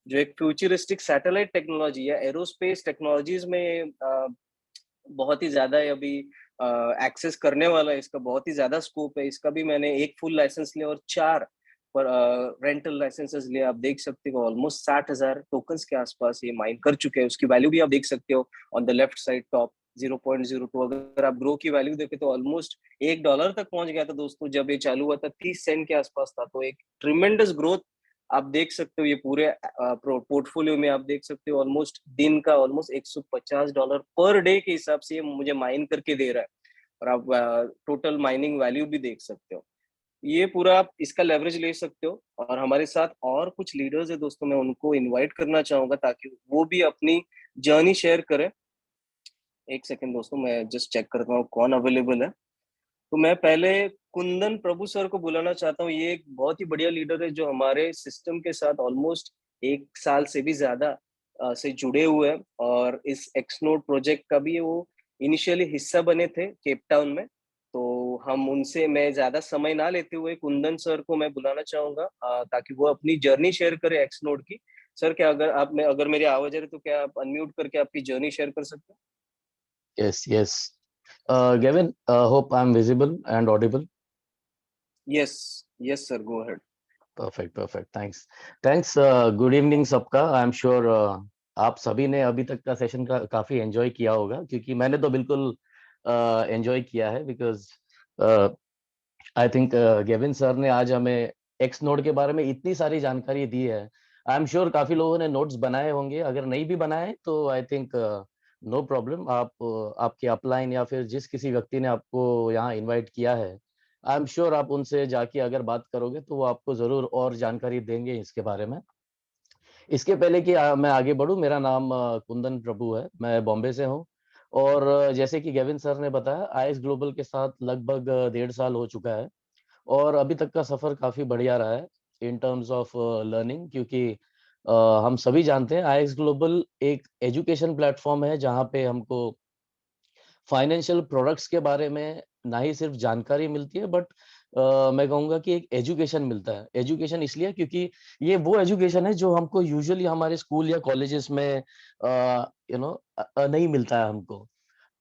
A: जो एक फ्यूचरिस्टिक सैटेलाइट टेक्नोलॉजी है, एरोस्पेस टेक्नोलॉजीज में बहुत ही ज्यादा है अभी एक्सेस करने वाला है। इसका बहुत ही ज्यादा स्कोप है। इसका भी मैंने एक फुल लाइसेंस लिया और 4 पर रेंटल लाइसेंसेस लिए। आप देख सकते हो ऑलमोस्ट 60,000 टोकन्स के आसपास ये माइन कर चुके हैं। उसकी वैल्यू भी आप देख सकते हो on the left side top 0.02। अगर आप ग्रो की वैल्यू देखें तो ऑलमोस्ट $1 तक पहुंच गया था दोस्तों। जब ये चालू हुआ था 30 सेंट के आसपास था। तो एक ट्रिमेंडस ग्रोथ आप देख सकते हो। ये पूरे पोर्टफोलियो में आप देख सकते हो ऑलमोस्ट दिन का ऑलमोस्ट $150 पर डे के हिसाब से ये मुझे माइन करके दे रहा है। और आप टोटल माइनिंग वैल्यू भी देख सकते हो। ये पूरा आप इसका लेवरेज ले सकते हो। और हमारे साथ और कुछ लीडर्स है दोस्तों, मैं उनको इनवाइट करना चाहूंगा ताकि वो भी अपनी जर्नी शेयर करें। एक सेकंड दोस्तों, मैं जस्ट चेक करता हूँ कौन अवेलेबल है। तो मैं पहले कुंदन प्रभु सर को बुलाना चाहता हूँ। ये एक बहुत ही बढ़िया लीडर है जो हमारे सिस्टम के साथ ऑलमोस्ट 1 साल से भी ज्यादा से जुड़े हुए हैं और इस एक्सनोड प्रोजेक्ट का भी वो इनिशियली हिस्सा बने थे केप टाउन में। तो हम उनसे मैं ज्यादा समय ना लेते हुए कुंदन सर को मैं बुलाना चाहूंगा ताकि वो अपनी जर्नी शेयर करे एक्सनोड की। सर क्या अगर मेरी आवाज आ रही तो क्या आप अनम्यूट करके आपकी जर्नी शेयर कर सकते हैं?
C: Yes, yes. Gavin, hope I'm visible and audible.
A: Yes, yes sir, go ahead.
C: Perfect, perfect. Thanks. Thanks. Good evening सबका. I'm sure आप सभी ने अभी तक का सेशन का काफी एंजॉय किया होगा, क्योंकि मैंने तो बिल्कुल एंजॉय किया है। Because I think Gavin sir ने आज हमें एक्स नोड के बारे में इतनी सारी जानकारी दी है। आई एम श्योर काफी लोगों ने नोट्स बनाए होंगे। अगर नहीं भी बनाए तो आई थिंक नो प्रॉब्लम। आप आपके अपलाइन या फिर जिस किसी व्यक्ति ने आपको यहाँ इनवाइट किया है, आई एम श्योर आप उनसे जाके अगर बात करोगे तो वो आपको जरूर और जानकारी देंगे इसके बारे में। इसके पहले कि मैं आगे बढ़ूं, मेरा नाम कुंदन प्रभु है, मैं बॉम्बे से हूं। और जैसे कि गेविन सर ने बताया, आईएक्स ग्लोबल के साथ लगभग 1.5 साल हो चुका है। और अभी तक का सफर काफी बढ़िया रहा है इन टर्म्स ऑफ लर्निंग, क्योंकि हम सभी जानते हैं आईएक्स ग्लोबल एक एजुकेशन प्लेटफॉर्म है जहाँ पे हमको फाइनेंशियल प्रोडक्ट्स के बारे में ना ही सिर्फ जानकारी मिलती है, बट मैं कहूँगा कि एक एजुकेशन मिलता है। एजुकेशन इसलिए क्योंकि ये वो एजुकेशन है जो हमको यूजुअली हमारे स्कूल या कॉलेजेस में नहीं मिलता है हमको।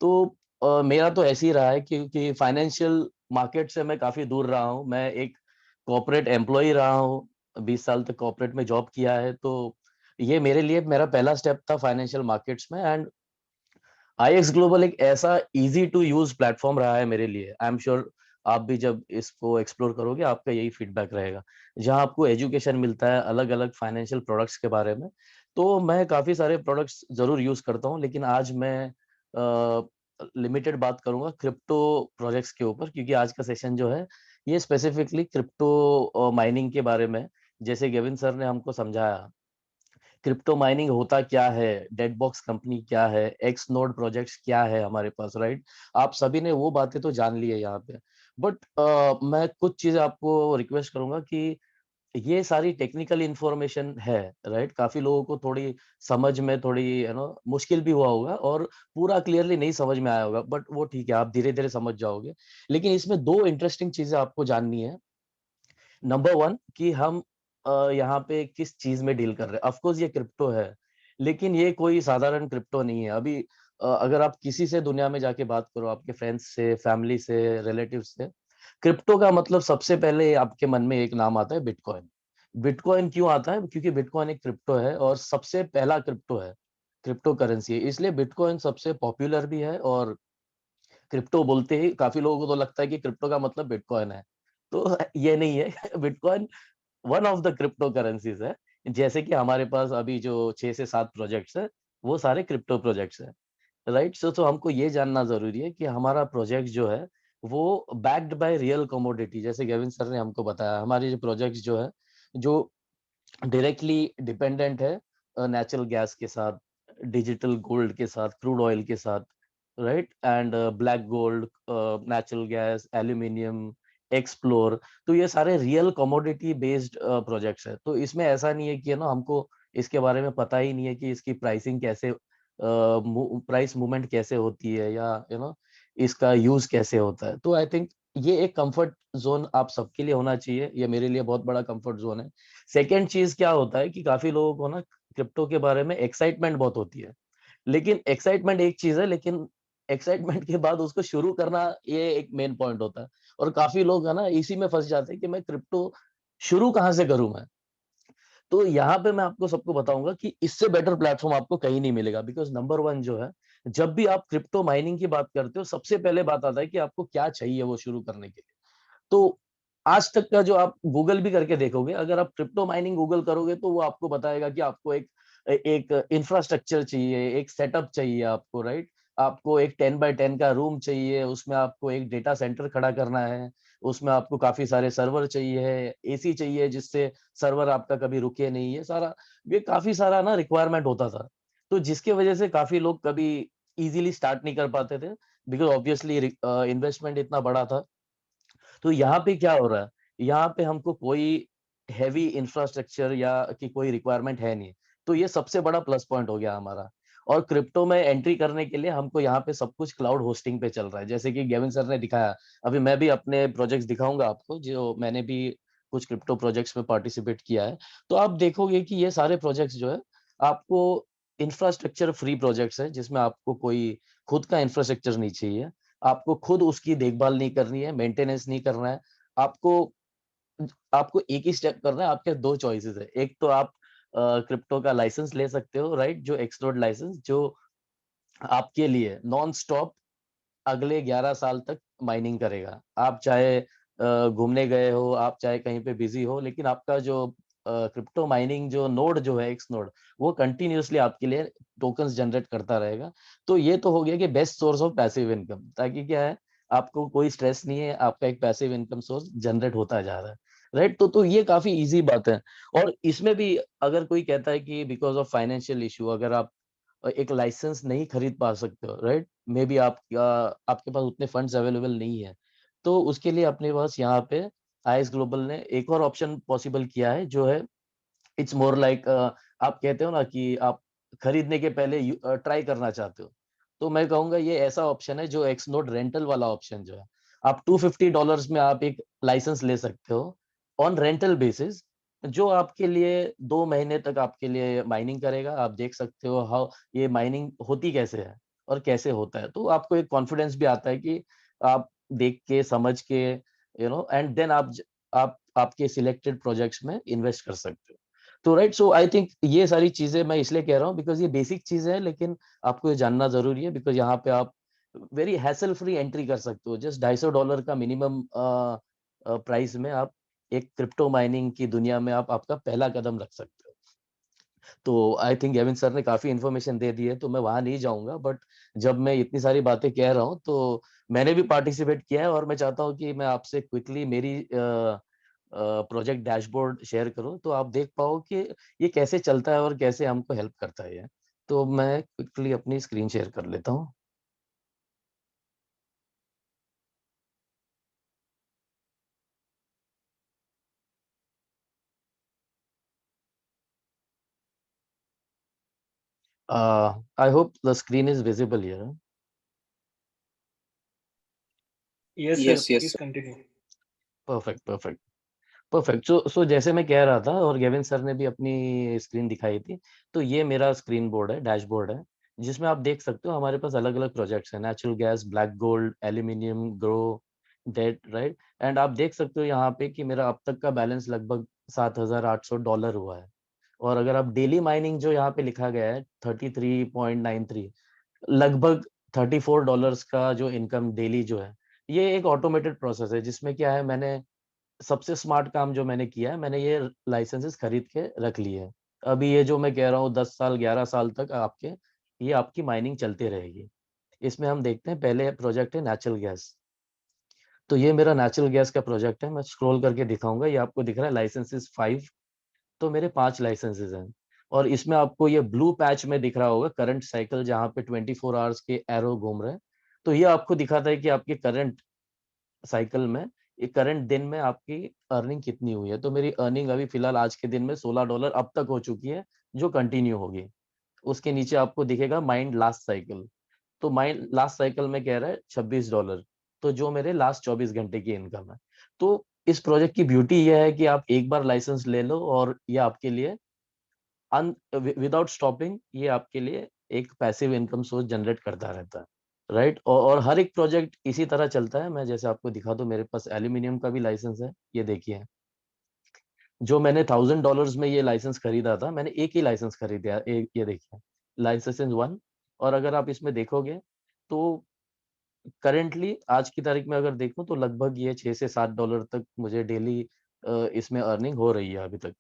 C: तो मेरा तो ऐसे ही रहा है क्योंकि फाइनेंशियल मार्केट से मैं काफी दूर रहा हूँ। मैं एक कॉर्पोरेट एम्प्लॉय रहा हूँ, 20 साल तक कॉर्पोरेट में जॉब किया है। तो ये मेरे लिए मेरा पहला स्टेप था फाइनेंशियल मार्केट्स में। एंड आईएक्स ग्लोबल एक ऐसा इजी टू यूज प्लेटफॉर्म रहा है मेरे लिए। आई एम श्योर आप भी जब इसको एक्सप्लोर करोगे आपका यही फीडबैक रहेगा, जहां आपको एजुकेशन मिलता है अलग अलग फाइनेंशियल प्रोडक्ट्स के बारे में। तो मैं काफी सारे प्रोडक्ट्स जरूर यूज करता हूँ, लेकिन आज मैं लिमिटेड बात करूंगा क्रिप्टो प्रोजेक्ट्स के ऊपर, क्योंकि आज का सेशन जो है ये स्पेसिफिकली क्रिप्टो माइनिंग के बारे में। जैसे गेविन सर ने हमको समझाया क्रिप्टो माइनिंग होता क्या है, डेड बॉक्स कंपनी क्या है, एक्स नोड प्रोजेक्ट्स क्या है हमारे पास, राइट। आप सभी ने वो बातें तो जान ली है यहाँ पे। बट मैं कुछ चीजें आपको रिक्वेस्ट करूंगा कि ये सारी टेक्निकल इंफॉर्मेशन है, राइट। काफी लोगों को थोड़ी समझ में थोड़ी मुश्किल भी हुआ होगा और पूरा क्लियरली नहीं समझ में आया होगा, बट वो ठीक है, आप धीरे धीरे समझ जाओगे। लेकिन इसमें दो इंटरेस्टिंग चीजें आपको जाननी है। नंबर वन कि हम यहाँ पे किस चीज में डील कर रहे हैं। ऑफ कोर्स ये क्रिप्टो है, लेकिन ये कोई साधारण क्रिप्टो नहीं है। अभी अगर आप किसी से दुनिया में जाके बात करो, आपके फ्रेंड्स से, फैमिली से, रिलेटिव से, क्रिप्टो का मतलब सबसे पहले आपके मन में एक नाम आता है, बिटकॉइन। बिटकॉइन क्यों आता है? क्योंकि बिटकॉइन एक क्रिप्टो है और सबसे पहला क्रिप्टो है, क्रिप्टो करेंसी है, इसलिए बिटकॉइन सबसे पॉपुलर भी है। और क्रिप्टो बोलते ही काफी लोगों को तो लगता है कि क्रिप्टो का मतलब बिटकॉइन है, तो ये नहीं है। Bitcoin one of the crypto currencies है। जैसे कि हमारे पास अभी जो 6 से 7 प्रोजेक्ट्स है, वो सारे क्रिप्टो प्रोजेक्ट्स है, राइट। सो तो हमको ये जानना जरूरी है कि हमारा प्रोजेक्ट जो है वो बैक्ड बाय रियल कमोडिटी। जैसे गेविन सर ने हमको बताया, हमारे जो प्रोजेक्ट्स जो है जो डायरेक्टली डिपेंडेंट है नेचुरल गैस के साथ, डिजिटल गोल्ड के साथ, क्रूड ऑयल के साथ, right, and black gold, natural gas, aluminium, explore. तो ये सारे रियल कमोडिटी बेस्ड प्रोजेक्ट्स है। तो इसमें ऐसा नहीं है कि हमको इसके बारे में पता ही नहीं है कि इसकी प्राइसिंग कैसे, प्राइस मूवमेंट कैसे होती है, या इसका यूज कैसे होता है। तो आई थिंक ये एक कंफर्ट जोन आप सबके लिए होना चाहिए, ये मेरे लिए बहुत बड़ा कंफर्ट जोन है। सेकेंड चीज क्या होता है कि काफी लोगों को क्रिप्टो के बारे में एक्साइटमेंट बहुत होती है। लेकिन एक्साइटमेंट एक चीज है, लेकिन एक्साइटमेंट के बाद उसको शुरू करना ये एक मेन पॉइंट होता है। और काफी लोग है ना इसी में फंस जाते हैं कि मैं क्रिप्टो शुरू कहाँ से करूं मैं। तो यहाँ पे मैं आपको सबको बताऊंगा कि इससे बेटर प्लेटफॉर्म आपको कहीं नहीं मिलेगा। बिकॉज नंबर वन जो है, जब भी आप क्रिप्टो माइनिंग की बात करते हो, सबसे पहले बात आता है कि आपको क्या चाहिए वो शुरू करने के लिए। तो आज तक का जो आप गूगल भी करके देखोगे, अगर आप क्रिप्टो माइनिंग गूगल करोगे तो वो आपको बताएगा कि आपको एक एक इंफ्रास्ट्रक्चर चाहिए, एक सेटअप चाहिए आपको, राइट। आपको एक 10 बाय 10 का रूम चाहिए, उसमें आपको एक डेटा सेंटर खड़ा करना है, उसमें आपको काफी सारे सर्वर चाहिए, एसी चाहिए जिससे सर्वर आपका कभी रुके नहीं, ये सारा, ये काफी सारा रिक्वायरमेंट होता था। तो जिसकी वजह से काफी लोग कभी इजीली स्टार्ट नहीं कर पाते थे, बिकॉज ऑब्वियसली इन्वेस्टमेंट इतना बड़ा था। तो यहाँ पे क्या हो रहा है, यहाँ पे हमको कोई हैवी इंफ्रास्ट्रक्चर या की कोई रिक्वायरमेंट है नहीं। तो ये सबसे बड़ा प्लस पॉइंट हो गया हमारा। और क्रिप्टो में एंट्री करने के लिए हमको यहाँ पे सब कुछ क्लाउड होस्टिंग पे चल रहा है, जैसे कि गेविन सर ने दिखाया। अभी मैं भी अपने प्रोजेक्ट्स दिखाऊंगा आपको, जो मैंने भी कुछ क्रिप्टो प्रोजेक्ट्स में पार्टिसिपेट किया है। तो आप देखोगे कि ये सारे प्रोजेक्ट्स जो है आपको इंफ्रास्ट्रक्चर फ्री प्रोजेक्ट्स है, जिसमें आपको कोई खुद का इंफ्रास्ट्रक्चर नहीं चाहिए, आपको खुद उसकी देखभाल नहीं करनी है, मेंटेनेंस नहीं करना है। आपको आपको एक ही स्टेप करना है। आपके दो चॉइसेस है, एक तो आप क्रिप्टो का लाइसेंस ले सकते हो, राइट, जो एक्सनोड लाइसेंस, जो आपके लिए नॉन स्टॉप अगले 11 साल तक माइनिंग करेगा। आप चाहे घूमने गए हो, आप चाहे कहीं पे बिजी हो, लेकिन आपका जो क्रिप्टो माइनिंग जो नोड जो है, एक्स नोड, वो कंटिन्यूअसली आपके लिए टोकन्स जनरेट करता रहेगा। तो ये तो हो गया कि best source of passive income, ताकि क्या है आपको कोई स्ट्रेस नहीं है, आपका एक पैसिव इनकम सोर्स जनरेट होता जा रहा है, राइट। तो ये काफी इजी बात है। और इसमें भी अगर कोई कहता है कि बिकॉज ऑफ फाइनेंशियल इशू अगर आप एक लाइसेंस नहीं खरीद पा सकते हो, राइट, मे बी आप आपके पास उतने फंड्स अवेलेबल नहीं है, तो उसके लिए अपने पास यहाँ पे आईएस ग्लोबल ने एक और ऑप्शन पॉसिबल किया है, जो है इट्स मोर लाइक आप कहते हो ना कि आप खरीदने के पहले ट्राई करना चाहते हो, तो मैं कहूंगा ये ऐसा ऑप्शन है जो एक्स नोड रेंटल वाला ऑप्शन जो है, आप $250 में आप एक लाइसेंस ले सकते हो ऑन रेंटल बेसिस, जो आपके लिए 2 महीने तक आपके लिए माइनिंग करेगा। आप देख सकते हो हाउ ये माइनिंग होती कैसे है और कैसे होता है, तो आपको एक कॉन्फिडेंस भी आता है कि आप देख के समझ के एंड देन आप आपके सिलेक्टेड प्रोजेक्ट्स में इन्वेस्ट कर सकते हो। तो राइट, सो आई थिंक ये सारी चीजें मैं इसलिए कह रहा हूँ बिकॉज ये बेसिक चीजें हैं, लेकिन आपको ये जानना जरूरी है बिकॉज यहाँ पे आप वेरी हैसल फ्री एंट्री कर सकते हो। जस्ट $250 का मिनिमम प्राइस में आप एक क्रिप्टो माइनिंग की दुनिया में आप आपका पहला कदम रख सकते हो। तो आई थिंक गेविन सर ने काफी इन्फॉर्मेशन दे दी है, तो मैं वहां नहीं जाऊंगा, बट जब मैं इतनी सारी बातें कह रहा हूँ तो मैंने भी पार्टिसिपेट किया है, और मैं चाहता हूँ कि मैं आपसे क्विकली मेरी प्रोजेक्ट डैशबोर्ड शेयर करूं, तो आप देख पाओ कि ये कैसे चलता है और कैसे हमको हेल्प करता है ये। तो मैं क्विकली अपनी स्क्रीन शेयर कर लेता हूँ। I hope the screen is visible here.
B: Yes, sir.
A: Yes, yes,
B: Please
A: sir.
B: continue.
C: Perfect perfect perfect. So जैसे मैं कह रहा था और गेविन सर ने भी अपनी स्क्रीन दिखाई थी, तो ये मेरा स्क्रीन बोर्ड है, डैशबोर्ड है, जिसमें आप देख सकते हो हमारे पास अलग अलग प्रोजेक्ट्स हैं, natural gas, black gold, aluminium, grow, debt, right. And आप देख सकते हो यहाँ पे कि मेरा अब तक का बैलेंस लगभग $7,800 हुआ है। और अगर आप डेली माइनिंग जो यहाँ पे लिखा गया है 33.93, लगभग $34 का जो इनकम डेली जो है, ये एक ऑटोमेटेड प्रोसेस है, जिसमें क्या है, मैंने सबसे स्मार्ट काम जो मैंने किया है, मैंने ये लाइसेंसेस खरीद के रख लिए हैं। अभी ये जो मैं कह रहा हूँ 10 साल 11 साल तक आपके ये आपकी माइनिंग चलती रहेगी। इसमें हम देखते हैं, पहले प्रोजेक्ट है नेचुरल गैस। तो ये मेरा नेचुरल गैस का प्रोजेक्ट है, मैं स्क्रॉल करके दिखाऊंगा, ये आपको दिख रहा है लाइसेंसेस 5। तो मेरे 5 लाइसेंसेस हैं, और इसमें आपको ये ब्लू पैच में दिख रहा होगा करंट साइकिल, जहाँ पे 24 आवर्स के एरो घूम रहे हैं। तो ये आपको दिखाता है कि आपके करंट साइकिल में, ये करंट दिन में आपकी अर्निंग कितनी हुई है। तो मेरी अर्निंग अभी फिलहाल आज के दिन में $16 अब तक हो चुकी है, जो कंटिन्यू होगी। उसके नीचे आपको दिखेगा माइंड लास्ट साइकिल। तो माइंड लास्ट साइकिल में कह रहा है $26, तो जो मेरे लास्ट 24 घंटे की इनकम है। तो इस प्रोजेक्ट की ब्यूटी यह है कि आप एक बार लाइसेंस ले लो और ये आपके लिए विदाउट स्टॉपिंग ये आपके लिए एक पैसिव इनकम सोर्स जनरेट करता रहता है, राइट। और हर एक प्रोजेक्ट इसी तरह चलता है। मैं जैसे आपको दिखा दूं, मेरे पास एल्यूमिनियम का भी लाइसेंस है, ये देखिए। जो मैंने $1000 में ये लाइसेंस खरीदा था, मैंने एक ही लाइसेंस खरीदा, एक ये देखिए, लाइसेंस 1। और अगर आप इसमें देखोगे तो करेंटली आज की तारीख में अगर देखूं तो लगभग ये $6 से $7 तक मुझे डेली इसमें अर्निंग हो रही है अभी तक।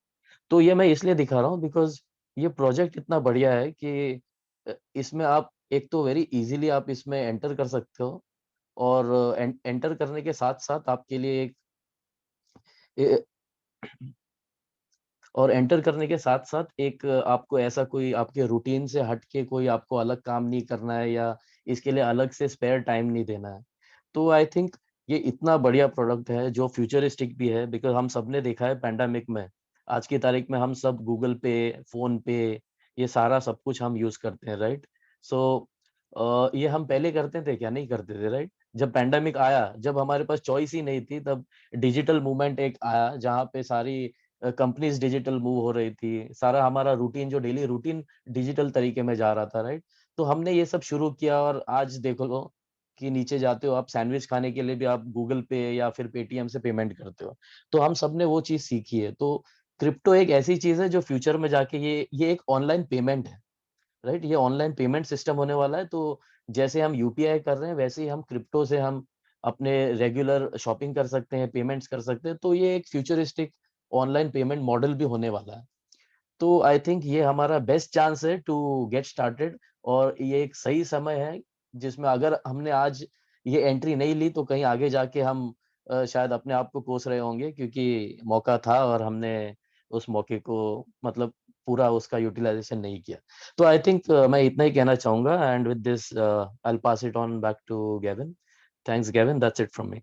C: तो ये मैं इसलिए दिखा रहा हूँ बिकॉज ये प्रोजेक्ट इतना बढ़िया है कि इसमें आप एक तो वेरी इजीली आप इसमें एंटर कर सकते हो, और एंटर करने के साथ साथ आपके लिए एक ए- और एंटर करने के साथ साथ एक आपको ऐसा कोई आपके रूटीन से हट के कोई आपको अलग काम नहीं करना है, या इसके लिए अलग से स्पेयर टाइम नहीं देना है। तो आई थिंक ये इतना बढ़िया प्रोडक्ट है जो फ्यूचरिस्टिक भी है, बिकॉज हम सब ने देखा है पैंडेमिक में, आज की तारीख में हम सब गूगल पे, फोन पे, ये सारा सब कुछ हम यूज करते हैं, राइट। सो ये हम पहले करते थे क्या, नहीं करते थे, राइट। जब पैंडेमिक आया, जब हमारे पास चॉइस ही नहीं थी, तब डिजिटल मूवमेंट एक आया जहाँ पे सारी कंपनीज डिजिटल मूव हो रही थी, सारा हमारा रूटीन जो डेली रूटीन डिजिटल तरीके में जा रहा था, राइट। तो हमने ये सब शुरू किया, और आज देखो लो कि नीचे जाते हो आप, सैंडविच खाने के लिए भी आप गूगल पे या फिर पेटीएम से पेमेंट करते हो। तो हम सबने वो चीज सीखी है। तो क्रिप्टो एक ऐसी चीज है जो फ्यूचर में जाके ये एक ऑनलाइन पेमेंट है, राइट। ये ऑनलाइन पेमेंट सिस्टम होने वाला है। तो जैसे हम यूपीआई कर रहे हैं, वैसे ही हम क्रिप्टो से हम अपने रेगुलर शॉपिंग कर सकते हैं, पेमेंट्स कर सकते हैं। तो ये एक फ्यूचरिस्टिक ऑनलाइन पेमेंट मॉडल भी होने वाला है। तो आई थिंक ये हमारा बेस्ट चांस है टू गेट स्टार्टेड, और ये एक सही समय है जिसमें अगर हमने आज ये एंट्री नहीं ली तो कहीं आगे जाके हम शायद अपने आप को कोस रहे होंगे, क्योंकि मौका था और हमने उस मौके को मतलब पूरा उसका यूटिलाइजेशन नहीं किया। तो आई थिंक मैं इतना ही कहना चाहूँगा, and with this I will pass it on back to Gavin. Thanks Gavin, that's it from me.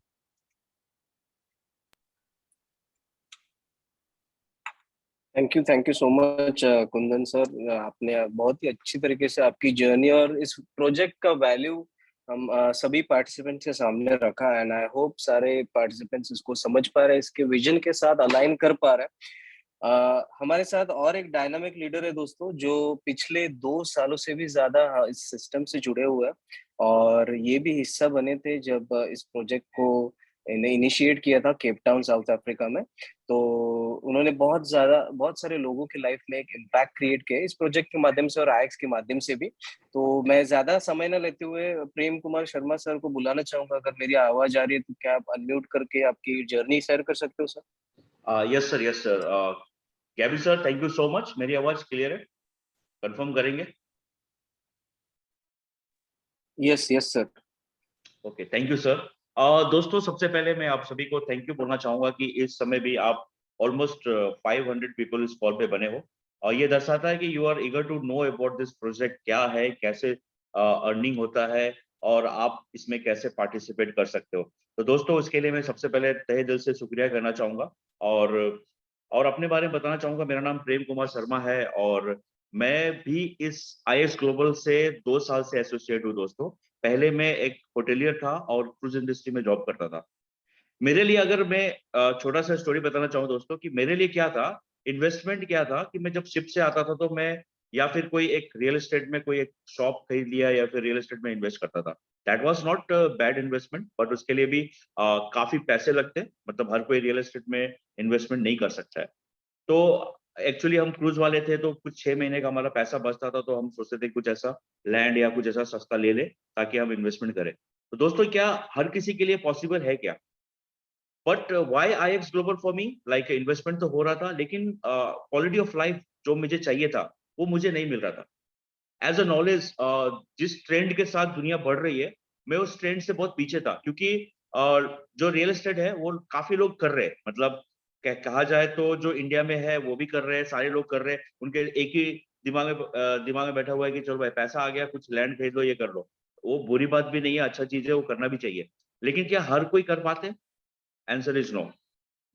A: Thank you so much Kundan sir. आपने बहुत ही अच्छी तरीके से आपकी जर्नी और इस प्रोजेक्ट का वैल्यू हम सभी पार्टिसिपेंट्स के सामने रखा, एंड आई होप सारे पार्टिसिपेंट्स इसको समझ पा रहे हैं, इसके विजन के साथ अलाइन कर पा रहे हैं। हमारे साथ और एक डायनामिक लीडर है दोस्तों, जो पिछले 2 सालों से भी ज्यादा इस सिस्टम से जुड़े हुए हैं, और ये भी हिस्सा बने थे जब इस प्रोजेक्ट को इनिशिएट किया था केप टाउन साउथ अफ्रीका में। तो उन्होंने बहुत सारे लोगों की लाइफ में एक इम्पैक्ट क्रिएट किया इस प्रोजेक्ट के माध्यम से और आईएक्स के माध्यम से भी। तो मैं ज्यादा समय न लेते हुए प्रेम कुमार शर्मा सर को बुलाना चाहूंगा। अगर मेरी आवाज आ रही है तो क्या आप अनम्यूट करके आपकी जर्नी शेयर कर सकते हो sir?
D: Yes sir, yes sir. Gabby sir, thank you so much. मेरी आवाज क्लियर है? कंफर्म करेंगे?
A: Yes yes sir.
D: Okay, thank you sir. दोस्तों, सबसे पहले मैं आप सभी को थैंक यू बोलना चाहूंगा कि इस समय भी आप ऑलमोस्ट 500 पीपल इस कॉल पे बने हो, और ये दर्शाता है कि you are eager to know about this project, क्या है, कैसे अर्निंग होता है, और आप इसमें कैसे पार्टिसिपेट कर सकते हो। तो दोस्तों, इसके लिए मैं सबसे पहले तहे दिल से शुक्रिया करना चाहूंगा, और अपने बारे में बताना चाहूंगा। मेरा नाम प्रेम कुमार शर्मा है, और मैं भी इस आईएस ग्लोबल से 2 साल से एसोसिएट हूँ दोस्तों। पहले मैं एक होटेलियर था और क्रूज इंडस्ट्री में जॉब करता था। मेरे लिए, अगर मैं छोटा सा स्टोरी बताना चाहूँ दोस्तों, कि मेरे लिए क्या था, इन्वेस्टमेंट क्या था, कि मैं जब शिप से आता था तो मैं या फिर कोई एक रियल एस्टेट में कोई एक शॉप खरीद लिया या फिर रियल एस्टेट में इन्वेस्ट करता था। That was not bad investment, but उसके लिए भी काफी पैसे लगते हैं। मतलब हर कोई रियल एस्टेट में इन्वेस्टमेंट नहीं कर सकता है। तो एक्चुअली हम क्रूज वाले थे, तो कुछ 6 महीने का हमारा पैसा बचता था, तो हम सोचते थे कुछ ऐसा लैंड या कुछ ऐसा सस्ता ले ले ताकि हम इन्वेस्टमेंट करें। तो दोस्तों, क्या हर किसी के लिए पॉसिबल है क्या? But why IX global for me? Like investment तो हो रहा था, लेकिन क्वालिटी ऑफ लाइफ जो मुझे चाहिए था वो मुझे नहीं मिल रहा था। एज अ नॉलेज, जिस ट्रेंड के साथ दुनिया बढ़ रही है, मैं उस ट्रेंड से बहुत पीछे था, क्योंकि जो रियल एस्टेट है वो काफी लोग कर रहे हैं। मतलब कहा जाए तो जो इंडिया में है वो भी कर रहे हैं, सारे लोग कर रहे हैं। उनके एक ही दिमाग में बैठा हुआ है कि चलो भाई, पैसा आ गया, कुछ लैंड खरीद लो, ये कर लो। वो बुरी बात भी नहीं है, अच्छा चीज है, वो करना भी चाहिए। लेकिन क्या हर कोई कर पाते? Answer is no.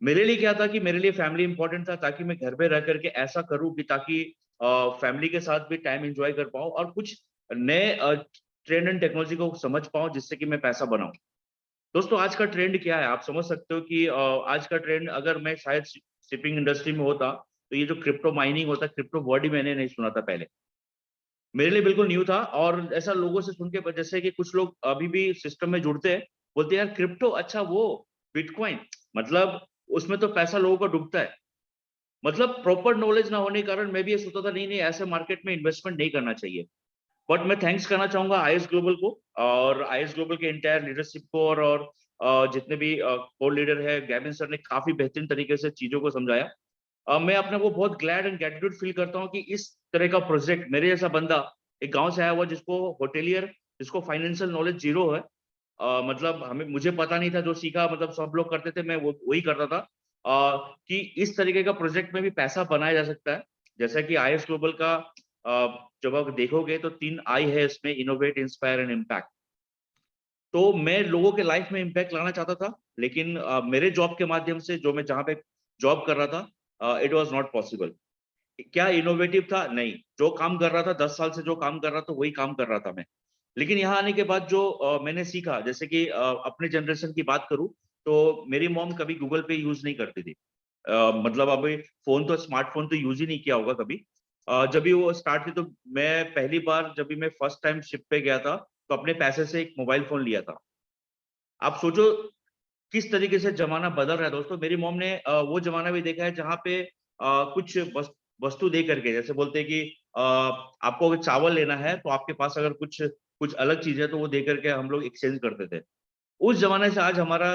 D: मेरे लिए क्या था कि मेरे लिए फैमिली इंपॉर्टेंट था, ताकि मैं घर पे रह करके ऐसा करूं कि ताकि फैमिली के साथ भी टाइम एंजॉय कर पाऊं और कुछ नए ट्रेंड एंड टेक्नोलॉजी को समझ पाऊं, जिससे कि मैं पैसा बनाऊं। दोस्तों, आज का ट्रेंड क्या है आप समझ सकते हो कि आज का ट्रेंड, अगर मैं शायद शिपिंग इंडस्ट्री में होता, तो ये जो क्रिप्टो माइनिंग होता, क्रिप्टो वर्ड ही मैंने नहीं सुना था पहले। मेरे लिए बिल्कुल न्यू था, और ऐसा लोगों से सुन के, जैसे कि कुछ लोग अभी भी सिस्टम में जुड़ते हैं, बोलते हैं यार क्रिप्टो, अच्छा वो बिटकॉइन, मतलब उसमें तो पैसा लोगों का डूबता है। मतलब प्रॉपर नॉलेज ना होने के कारण मैं भी ये सोचता था, नहीं नहीं, ऐसे मार्केट में इन्वेस्टमेंट नहीं करना चाहिए। बट मैं थैंक्स करना चाहूंगा आईएस ग्लोबल को, और आईएस ग्लोबल के इंटायर लीडरशिप को, और जितने भी कोर लीडर है, गैविन सर ने काफी बेहतरीन तरीके से चीजों को समझाया। मैं अपने को बहुत ग्लैड एंड ग्रेटिट्यूड फील करता हूँ कि इस तरह का प्रोजेक्ट, मेरे जैसा बंदा, एक गांव से आया हुआ, जिसको होटेलियर, जिसको फाइनेंशियल नॉलेज जीरो है, मतलब मुझे पता नहीं था, जो सीखा मतलब सब लोग करते थे, मैं वो वही करता था, कि इस तरीके का प्रोजेक्ट में भी पैसा बनाया जा सकता है। जैसा कि आईएस ग्लोबल का जब आप देखोगे तो 3 आई है इसमें: इनोवेट, इंस्पायर एंड इम्पैक्ट। तो मैं लोगों के लाइफ में इम्पैक्ट लाना चाहता था, लेकिन मेरे जॉब के माध्यम से, जो मैं जहाँ पे जॉब कर रहा था, इट वाज नॉट पॉसिबल। क्या इनोवेटिव था? नहीं। जो काम कर रहा था 10 साल से, जो काम कर रहा था वही काम कर रहा था मैं। लेकिन यहाँ आने के बाद जो मैंने सीखा, जैसे कि अपने जनरेशन की बात करूं, तो मेरी मॉम कभी गूगल पे यूज नहीं करती थी। मतलब अभी फोन तो, स्मार्टफोन तो यूज ही नहीं किया होगा कभी। जब भी वो स्टार्ट थी, तो मैं पहली बार, जब भी मैं फर्स्ट टाइम शिप पे गया था, तो अपने पैसे से एक मोबाइल फोन लिया था। आप सोचो किस तरीके से जमाना बदल रहा है दोस्तों। मेरी मॉम ने वो जमाना भी देखा है, जहाँ पे कुछ वस्तु दे करके, जैसे बोलते हैं कि आपको अगर चावल लेना है, तो आपके पास अगर कुछ कुछ अलग चीज है, तो वो दे करके हम लोग एक्सचेंज करते थे। उस जमाने से आज हमारा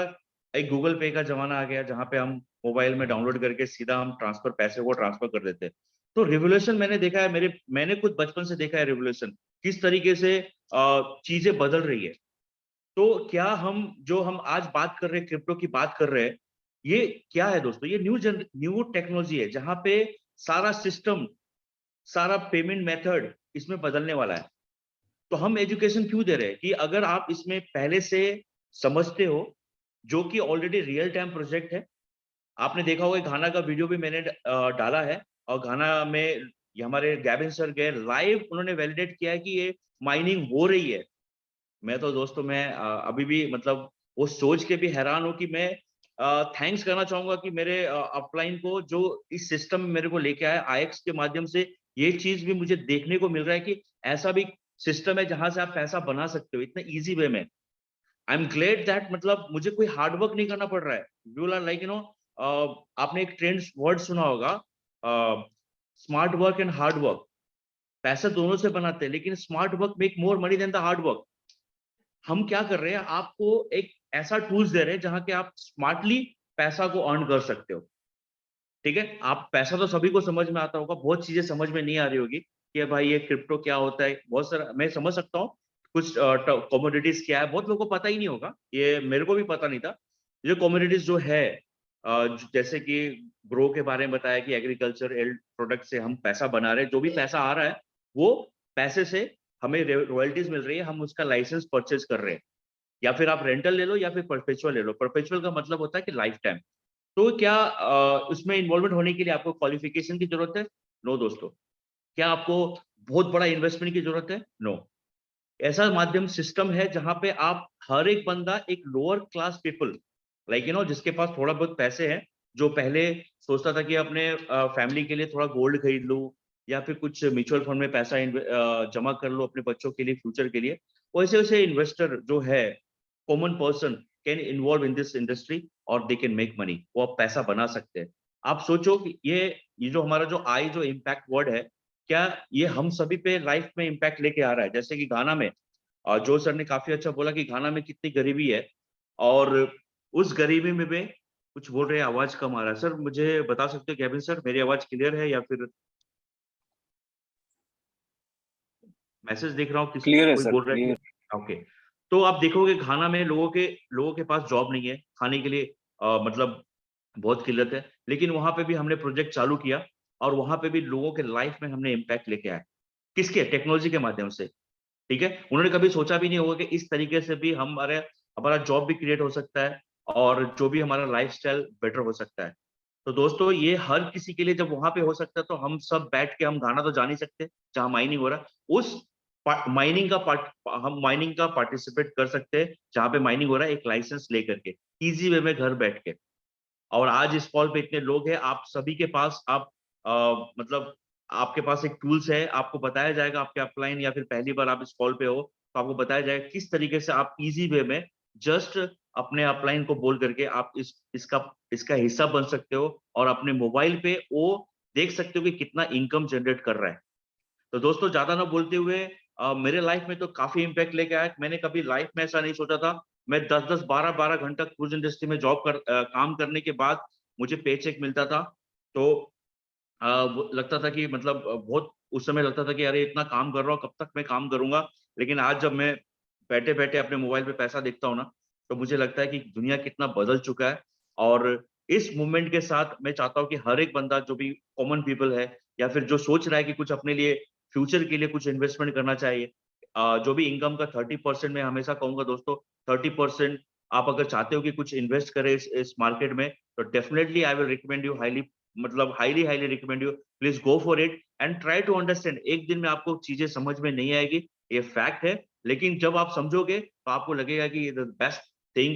D: एक गूगल पे का जमाना आ गया, जहाँ पे हम मोबाइल में डाउनलोड करके सीधा हम पैसे को ट्रांसफर कर देते हैं। तो रिवोल्यूशन मैंने देखा है, मैंने खुद बचपन से देखा है रिवोल्यूशन, किस तरीके से चीजें बदल रही है। तो क्या हम आज बात कर रहे हैं, क्रिप्टो की बात कर रहे हैं, ये क्या है दोस्तों? ये न्यू टेक्नोलॉजी है जहां पे सारा सिस्टम, सारा पेमेंट मेथड इसमें बदलने वाला है। तो हम एजुकेशन क्यों दे रहे हैं कि अगर आप इसमें पहले से समझते हो, जो कि ऑलरेडी रियल टाइम प्रोजेक्ट है। आपने देखा होगा घाना का वीडियो भी मैंने डाला है, और घाना में ये हमारे गैबिन सर गए लाइव, उन्होंने वैलिडेट किया है कि ये माइनिंग हो रही है। मैं तो दोस्तों मैं अभी भी मतलब वो सोच के भी हैरान हूँ कि मैं थैंक्स करना चाहूंगा कि मेरे अपलाइन को जो इस सिस्टम में मेरे को लेके आया आईएक्स के माध्यम से। ये चीज भी मुझे देखने को मिल रहा है कि ऐसा भी सिस्टम है जहां से आप पैसा बना सकते हो इतने इजी वे में। आई एम ग्लेड दैट मतलब मुझे कोई हार्ड वर्क नहीं करना पड़ रहा है। यू आर लाइक आपने एक ट्रेंड वर्ड सुना होगा, smart work and hard work. पैसा दोनों से बनाते हैं, लेकिन smart work make more money than the hard work. हम क्या कर रहे हैं, आपको एक ऐसा टूल्स दे रहे हैं जहां के आप स्मार्टली पैसा को अर्न कर सकते हो। ठीक है, आप पैसा तो सभी को समझ में आता होगा, बहुत चीजें समझ में नहीं आ रही होगी कि भाई ये क्रिप्टो क्या होता है। बहुत सारा मैं समझ सकता हूँ, कुछ कमोडिटीज क्या है बहुत लोगों को पता ही नहीं होगा, ये मेरे को भी पता नहीं था। ये कमोडिटीज जो है जैसे कि ग्रो के बारे में बताया कि एग्रीकल्चर एल्ड प्रोडक्ट से हम पैसा बना रहे हैं, जो भी पैसा आ रहा है वो पैसे से हमें रॉयल्टीज मिल रही है, हम उसका लाइसेंस परचेज कर रहे हैं। या फिर आप रेंटल ले लो या फिर परपेचुअल ले लो। परपेचुअल का मतलब होता है कि लाइफ टाइम। तो क्या उसमें इन्वॉल्वमेंट होने के लिए आपको क्वालिफिकेशन की जरूरत है? नो दोस्तों। क्या आपको बहुत बड़ा इन्वेस्टमेंट की जरूरत है? नो। ऐसा माध्यम सिस्टम है जहां पे आप हर एक बंदा, एक लोअर क्लास पीपल लाइक जिसके पास थोड़ा बहुत पैसे हैं, जो पहले सोचता था कि अपने फैमिली के लिए थोड़ा गोल्ड खरीद लूं या फिर कुछ म्यूचुअल फंड में पैसा जमा कर लो अपने बच्चों के लिए, फ्यूचर के लिए। वैसे वैसे इन्वेस्टर जो है, common person can involve in this industry और दे कैन मेक मनी। वो आप पैसा बना सकते हैं। आप सोचो कि ये जो हमारा जो आई जो इम्पैक्ट वर्ड है, क्या ये हम सभी पे लाइफ में इम्पैक्ट लेके आ रहा है? जैसे कि गाना में जो सर ने काफी अच्छा बोला कि गाना में कितनी गरीबी है, और उस गरीबी में भी कुछ बोल रहे हैं, आवाज कम आ रहा है। सर मुझे बता सकते हो केविन सर, मेरी आवाज क्लियर है या फिर मैसेज देख रहा हूँ किसी
A: क्लियर है
D: कोई
A: सर,
D: बोल रहा है
A: क्लियर।
D: कि ओके। तो आप देखोगे घाना में लोगों के पास जॉब नहीं है, खाने के लिए मतलब बहुत किल्लत है। लेकिन वहां पे भी हमने प्रोजेक्ट चालू किया, और वहां पे भी लोगों के लाइफ में हमने इम्पैक्ट लेके आए। किसके? टेक्नोलॉजी के माध्यम से। ठीक है, उन्होंने कभी सोचा भी नहीं होगा कि इस तरीके से भी हमारा जॉब भी क्रिएट हो सकता है, और जो भी हमारा लाइफस्टाइल बेटर हो सकता है। तो दोस्तों ये हर किसी के लिए जब वहां पे हो सकता है, तो हम सब बैठ के हम गाना तो जा नहीं सकते जहां माइनिंग हो रहा है। उस हम माइनिंग का पार्टिसिपेट कर सकते हैं जहां पे माइनिंग हो रहा है, एक लाइसेंस लेकर के, इजी वे में घर बैठ के। और आज इस कॉल पे इतने लोग हैं, आप सभी के पास मतलब आपके पास एक टूल्स है, आपको बताया जाएगा, आपके अपलाइन या फिर पहली बार आप इस कॉल पे हो तो आपको बताया जाएगा किस तरीके से आप इजी वे में जस्ट अपने अपलाइन को बोल करके आप इसका हिस्सा बन सकते हो, और अपने मोबाइल पे वो देख सकते हो कि कितना इनकम जनरेट कर रहा है। तो दोस्तों ज्यादा ना बोलते हुए मेरे लाइफ में तो काफी इम्पैक्ट लेके आया। मैंने कभी लाइफ में ऐसा नहीं सोचा था, मैं 10-10 12-12 घंटा क्रूज इंडस्ट्री में काम करने के बाद मुझे पे चेक मिलता था। तो वो लगता था कि मतलब बहुत उस समय लगता था कि अरे इतना काम कर रहा हूँ, कब तक मैं काम करूंगा। लेकिन आज जब मैं बैठे बैठे अपने मोबाइल पे पैसा देखता हूँ ना, तो मुझे लगता है कि दुनिया कितना बदल चुका है। और इस मूवमेंट के साथ मैं चाहता हूँ कि हर एक बंदा जो भी कॉमन पीपल है, या फिर जो सोच रहा है कि कुछ अपने लिए फ्यूचर के लिए कुछ इन्वेस्टमेंट करना चाहिए, जो भी इनकम का 30% मैं हमेशा कहूंगा दोस्तों, 30% आप अगर चाहते हो कि कुछ इन्वेस्ट करें इस मार्केट में, तो definitely I will recommend you highly, मतलब highly highly recommend you, please go for it and try to understand. एक दिन में आपको चीजें समझ में नहीं आएगी, ये फैक्ट है, लेकिन जब आप समझोगे तो आपको लगेगा कि the best thing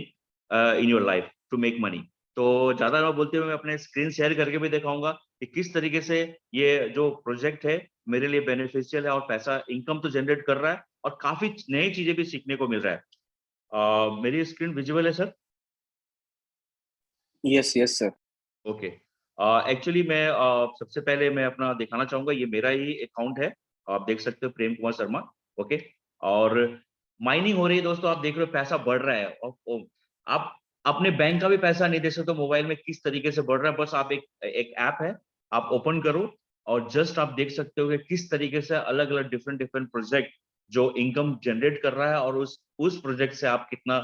D: in your life to make money. तो ज्यादा ना बोलते हुए मैं अपने स्क्रीन शेयर करके भी दिखाऊंगा कि किस तरीके से ये जो प्रोजेक्ट है मेरे लिए बेनिफिशियल है, और पैसा इनकम तो जनरेट कर रहा है, और काफी नई चीजें भी सीखने को मिल रहा है। मेरी स्क्रीन विजिबल है sir?
A: Yes yes sir.
D: Okay. Actually मैं सबसे पहले मैं अपना दिखाना चाहूंगा, ये मेरा ही अकाउंट है, आप देख सकते हो, प्रेम कुमार शर्मा। ओके। और माइनिंग हो रही है दोस्तों, आप देख रहे हो पैसा बढ़ रहा है, और आप अपने बैंक का भी पैसा नहीं दे सकते मोबाइल में, किस तरीके से बढ़ रहा है। बस आप एक ऐप है, आप ओपन करो और जस्ट आप देख सकते हो कि किस तरीके से अलग अलग डिफरेंट डिफरेंट प्रोजेक्ट जो इनकम जनरेट कर रहा है और उस प्रोजेक्ट से आप कितना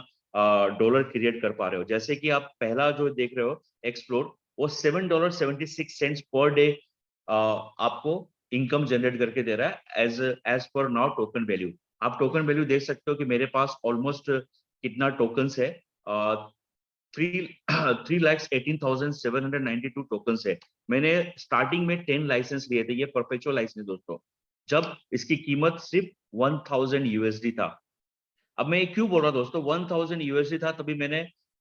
D: डॉलर क्रिएट कर पा रहे हो। जैसे कि आप पहला जो देख रहे हो एक्सप्लोर, वो $7.76 पर डे आपको इनकम जनरेट करके दे रहा है as per now token value. आप टोकन वैल्यू देख सकते हो कि मेरे पास ऑलमोस्ट कितना टोकन्स है, 3,18,792 टोकन्स है। मैंने स्टार्टिंग में 10 लाइसेंस लिए थे, ये परपेचुअल लाइसेंस दोस्तों, जब इसकी कीमत सिर्फ 1000 यूएसडी था। अब मैं क्यों बोल रहा हूँ दोस्तों, 1000 यूएसडी था तभी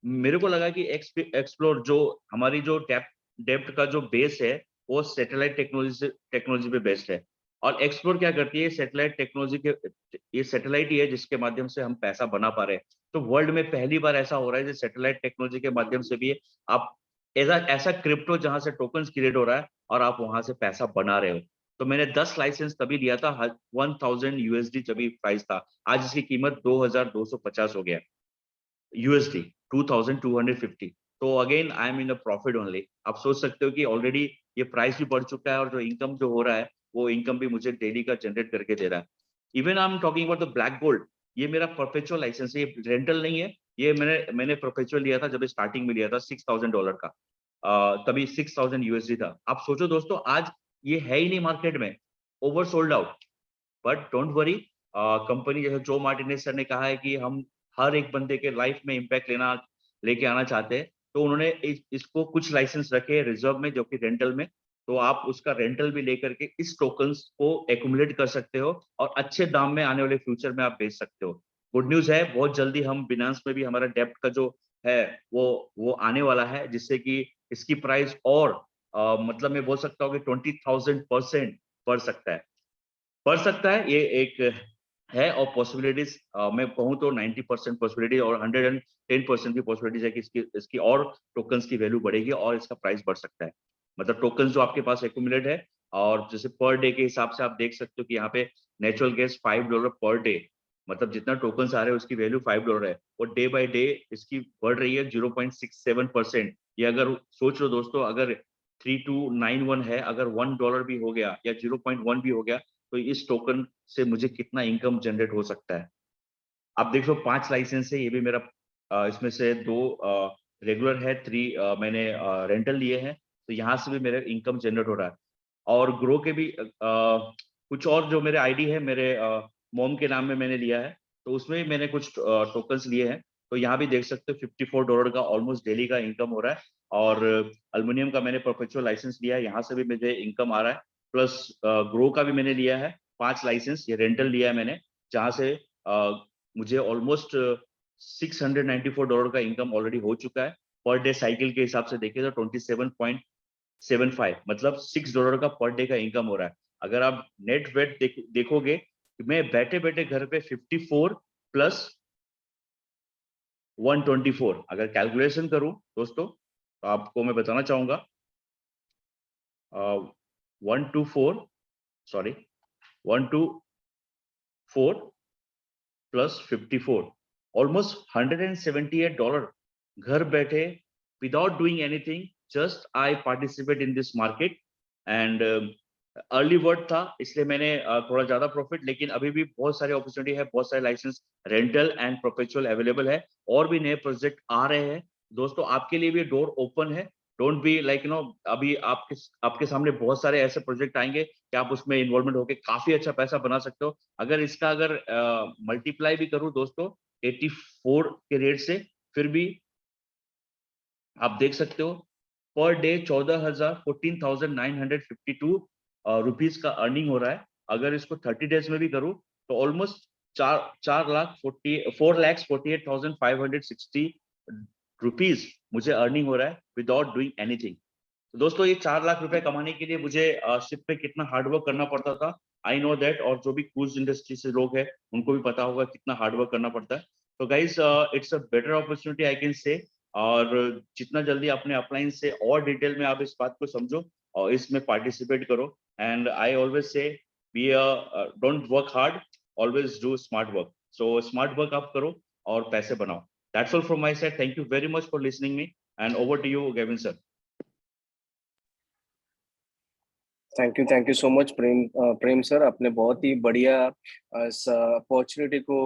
D: मेरे को लगा कि एक्सप्लोर जो हमारी जो डेप्ट का जो बेस है वो सैटेलाइट टेक्नोलॉजी पे बेस्ड है। और एक्सप्लोर क्या करती है, सैटेलाइट टेक्नोलॉजी के, ये सैटेलाइट ही है जिसके माध्यम से हम पैसा बना पा रहे हैं। तो वर्ल्ड में पहली बार ऐसा हो रहा है सैटेलाइट टेक्नोलॉजी के माध्यम से भी आप ऐसा क्रिप्टो जहां से टोकन्स क्रिएट हो रहा है और आप वहां से पैसा बना रहे हो। तो मैंने 10 लाइसेंस तभी लिया था, 1000 यूएसडी जब प्राइस था। आज इसकी कीमत 2250 हो गया यूएसडी, 2250। तो again I am in a profit only. आप सोच सकते हो कि ऑलरेडी ये प्राइस भी बढ़ चुका है और जो इनकम जो हो रहा है वो इनकम भी मुझे डेली का जनरेट करके दे रहा है। Even I am talking about the black gold, ये मेरा परपेचुअल लाइसेंस है, ये रेंटल नहीं है। ये मैंने परपेचुअल लिया था जब स्टार्टिंग में लिया था $6000 का, तभी 6000 यूएसडी था। आप सोचो दोस्तों, आज ये है ही नहीं मार्केट में, over sold out. But don't worry, company जैसे जो मार्टिनेज सर ने कहा है कि हम हर एक बंदे के लाइफ में इम्पैक्ट लेके आना चाहते हैं, तो उन्होंने इसको कुछ लाइसेंस रखे रिजर्व में जो कि रेंटल में। तो आप उसका रेंटल भी लेकर के इस टोकन्स को एक्यूमुलेट कर सकते हो और अच्छे दाम में आने वाले फ्यूचर में आप बेच सकते हो। गुड न्यूज है, बहुत जल्दी हम बिनांस में भी हमारा डेप्ट का जो है वो आने वाला है, जिससे कि इसकी प्राइस और मतलब मैं बोल सकता हूँ कि 20,000% बढ़ सकता है। बढ़ सकता है, ये एक है। और पॉसिबिलिटीज मैं कहूँ तो 90% पॉसिबिलिटी और 110% की पॉसिबिलिटीज है कि इसकी और टोकन्स की वैल्यू बढ़ेगी और इसका प्राइस बढ़ सकता है। मतलब टोकन्स जो आपके पास एक्यूमुलेट है, और जैसे पर डे के हिसाब से आप देख सकते हो कि यहाँ पे नेचुरल गैस $5 पर डे, मतलब जितना टोकन्स आ रहे हैं उसकी वैल्यू $5 है, और डे बाय डे इसकी बढ़ रही है 0.67%। ये अगर सोच लो दोस्तों, अगर 3291 है, अगर $1 भी हो गया या 0.1 भी हो गया, तो इस टोकन से मुझे कितना इनकम जनरेट हो सकता है। आप देख लो 5 लाइसेंस है, ये भी मेरा इसमें से 2 रेगुलर है, 3 मैंने रेंटल लिए हैं। तो यहाँ से भी मेरा इनकम जनरेट हो रहा है। और ग्रो के भी कुछ और जो मेरे आईडी है, मेरे मॉम के नाम में मैंने लिया है, तो उसमें भी मैंने कुछ टोकन्स लिए हैं। तो यहाँ भी देख सकते हो $54 का ऑलमोस्ट डेली का इनकम हो रहा है। और एल्युमिनियम का मैंने परपेचुअल लाइसेंस लिया है, यहाँ से भी मुझे इनकम आ रहा है। प्लस ग्रो का भी मैंने लिया है 5 लाइसेंस, ये रेंटल लिया है मैंने, जहाँ से मुझे ऑलमोस्ट $694 का इनकम ऑलरेडी हो चुका है। पर डे साइकिल के हिसाब से देखिए तो 27.75, मतलब $6 का पर डे का इनकम हो रहा है। अगर आप नेट वेट देखोगे, मैं बैठे बैठे घर पे 54 प्लस 124 अगर कैलकुलेशन करूं दोस्तों, तो आपको मैं बताना चाहूंगा 124 प्लस 54, ऑलमोस्ट $178 घर बैठे, without doing anything, just I participate in this market. And early word था इसलिए मैंने थोड़ा ज्यादा प्रॉफिट, लेकिन अभी भी बहुत सारी अपॉर्चुनिटी है, बहुत सारे licence rental and perpetual available है, और भी नए प्रोजेक्ट आ रहे हैं दोस्तों, आपके लिए भी डोर ओपन है। डोंट बी लाइक अभी आपके सामने बहुत सारे ऐसे प्रोजेक्ट आएंगे कि आप उसमें इन्वॉल्वमेंट होकर काफी अच्छा पैसा बना सकते हो। अगर इसका मल्टीप्लाई भी करूं दोस्तों 84 के रेट से, फिर भी आप देख सकते हो पर डे 14,952 रुपीज का अर्निंग हो रहा है। अगर इसको 30 डेज में भी करूं तो ऑलमोस्ट 4,48,560 रुपीज मुझे अर्निंग हो रहा है विदाउट डूइंग एनीथिंग। तो दोस्तों, ये 4 लाख रुपए कमाने के लिए मुझे शिप पे कितना हार्डवर्क करना पड़ता था, आई नो दैट। और जो भी क्रूज इंडस्ट्री से लोग हैं उनको भी पता होगा कितना हार्डवर्क करना पड़ता है। तो guys, it's a better opportunity I can say. और जितना जल्दी अपने अपलाइन से और डिटेल में आप इस बात को समझो और इसमें पार्टिसिपेट करो। And I always say be don't work hard, always do smart work. So smart work आप करो और पैसे बनाओ। That's all from my side. Thank you very much for listening me, and over to you Gavin sir.
A: Thank you so much Prem sir, आपने बहुत ही बढ़िया इस अपॉर्चुनिटी को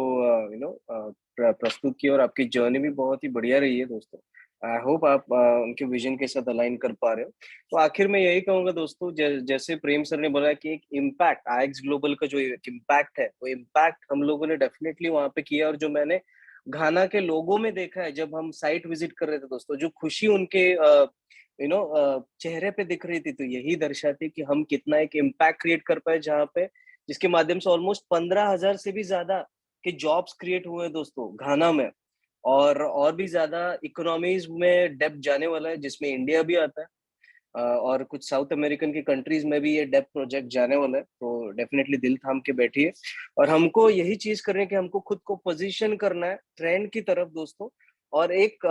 A: प्रस्तुत किया और आपकी जर्नी भी बहुत ही बढ़िया रही है दोस्तों। आई होप आप उनके विजन के साथ अलाइन कर पा रहे हो। तो आखिर में यही कहूंगा दोस्तों, जैसे प्रेम सर ने बोला कि एक इम्पैक्ट आईएक्स ग्लोबल का जो इम्पैक्ट है, वो इम्पैक्ट हम लोगों ने डेफिनेटली वहां पे किया। और जो मैंने घाना के लोगों में देखा है जब हम साइट विजिट कर रहे थे दोस्तों, जो खुशी उनके चेहरे पे दिख रही थी, तो यही दर्शाती कि हम कितना एक इम्पैक्ट क्रिएट कर पाए, जहाँ पे जिसके माध्यम से ऑलमोस्ट 15,000 से भी ज्यादा के जॉब्स क्रिएट हुए हैं दोस्तों घाना में। और भी ज्यादा इकोनॉमीज में डेप्थ जाने वाला है, जिसमें इंडिया भी आता है। और कुछ साउथ अमेरिकन की कंट्रीज में भी ये डेप्थ प्रोजेक्ट जाने वाला है। तो डेफिनेटली दिल थाम के बैठिए, और हमको यही चीज करनी है कि हमको खुद को पोजीशन करना है ट्रेंड की तरफ दोस्तों, और एक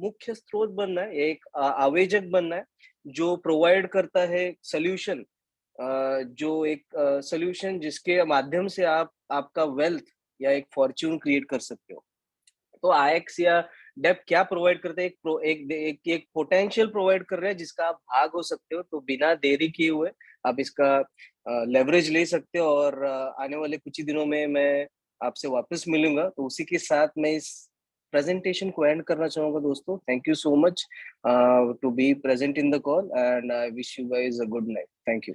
A: मुख्य स्रोत बनना है, एक आवेजक बनना है जो प्रोवाइड करता है सोल्यूशन, जो एक सोल्यूशन जिसके माध्यम से आप आपका वेल्थ या एक फॉर्च्यून क्रिएट कर सकते हो। तो आईएक्स या डेप क्या प्रोवाइड करते हैं? एक पोटेंशियल प्रोवाइड कर रहे हैं जिसका आप भाग हो सकते हो। तो बिना देरी किए हुए आप इसका लेवरेज ले सकते हो। और आने वाले कुछ ही दिनों में मैं आपसे वापस मिलूंगा। तो उसी के साथ मैं इस प्रेजेंटेशन को एंड करना चाहूंगा दोस्तों। Thank you so much to be present in the call, and I wish you guys a good night. Thank you.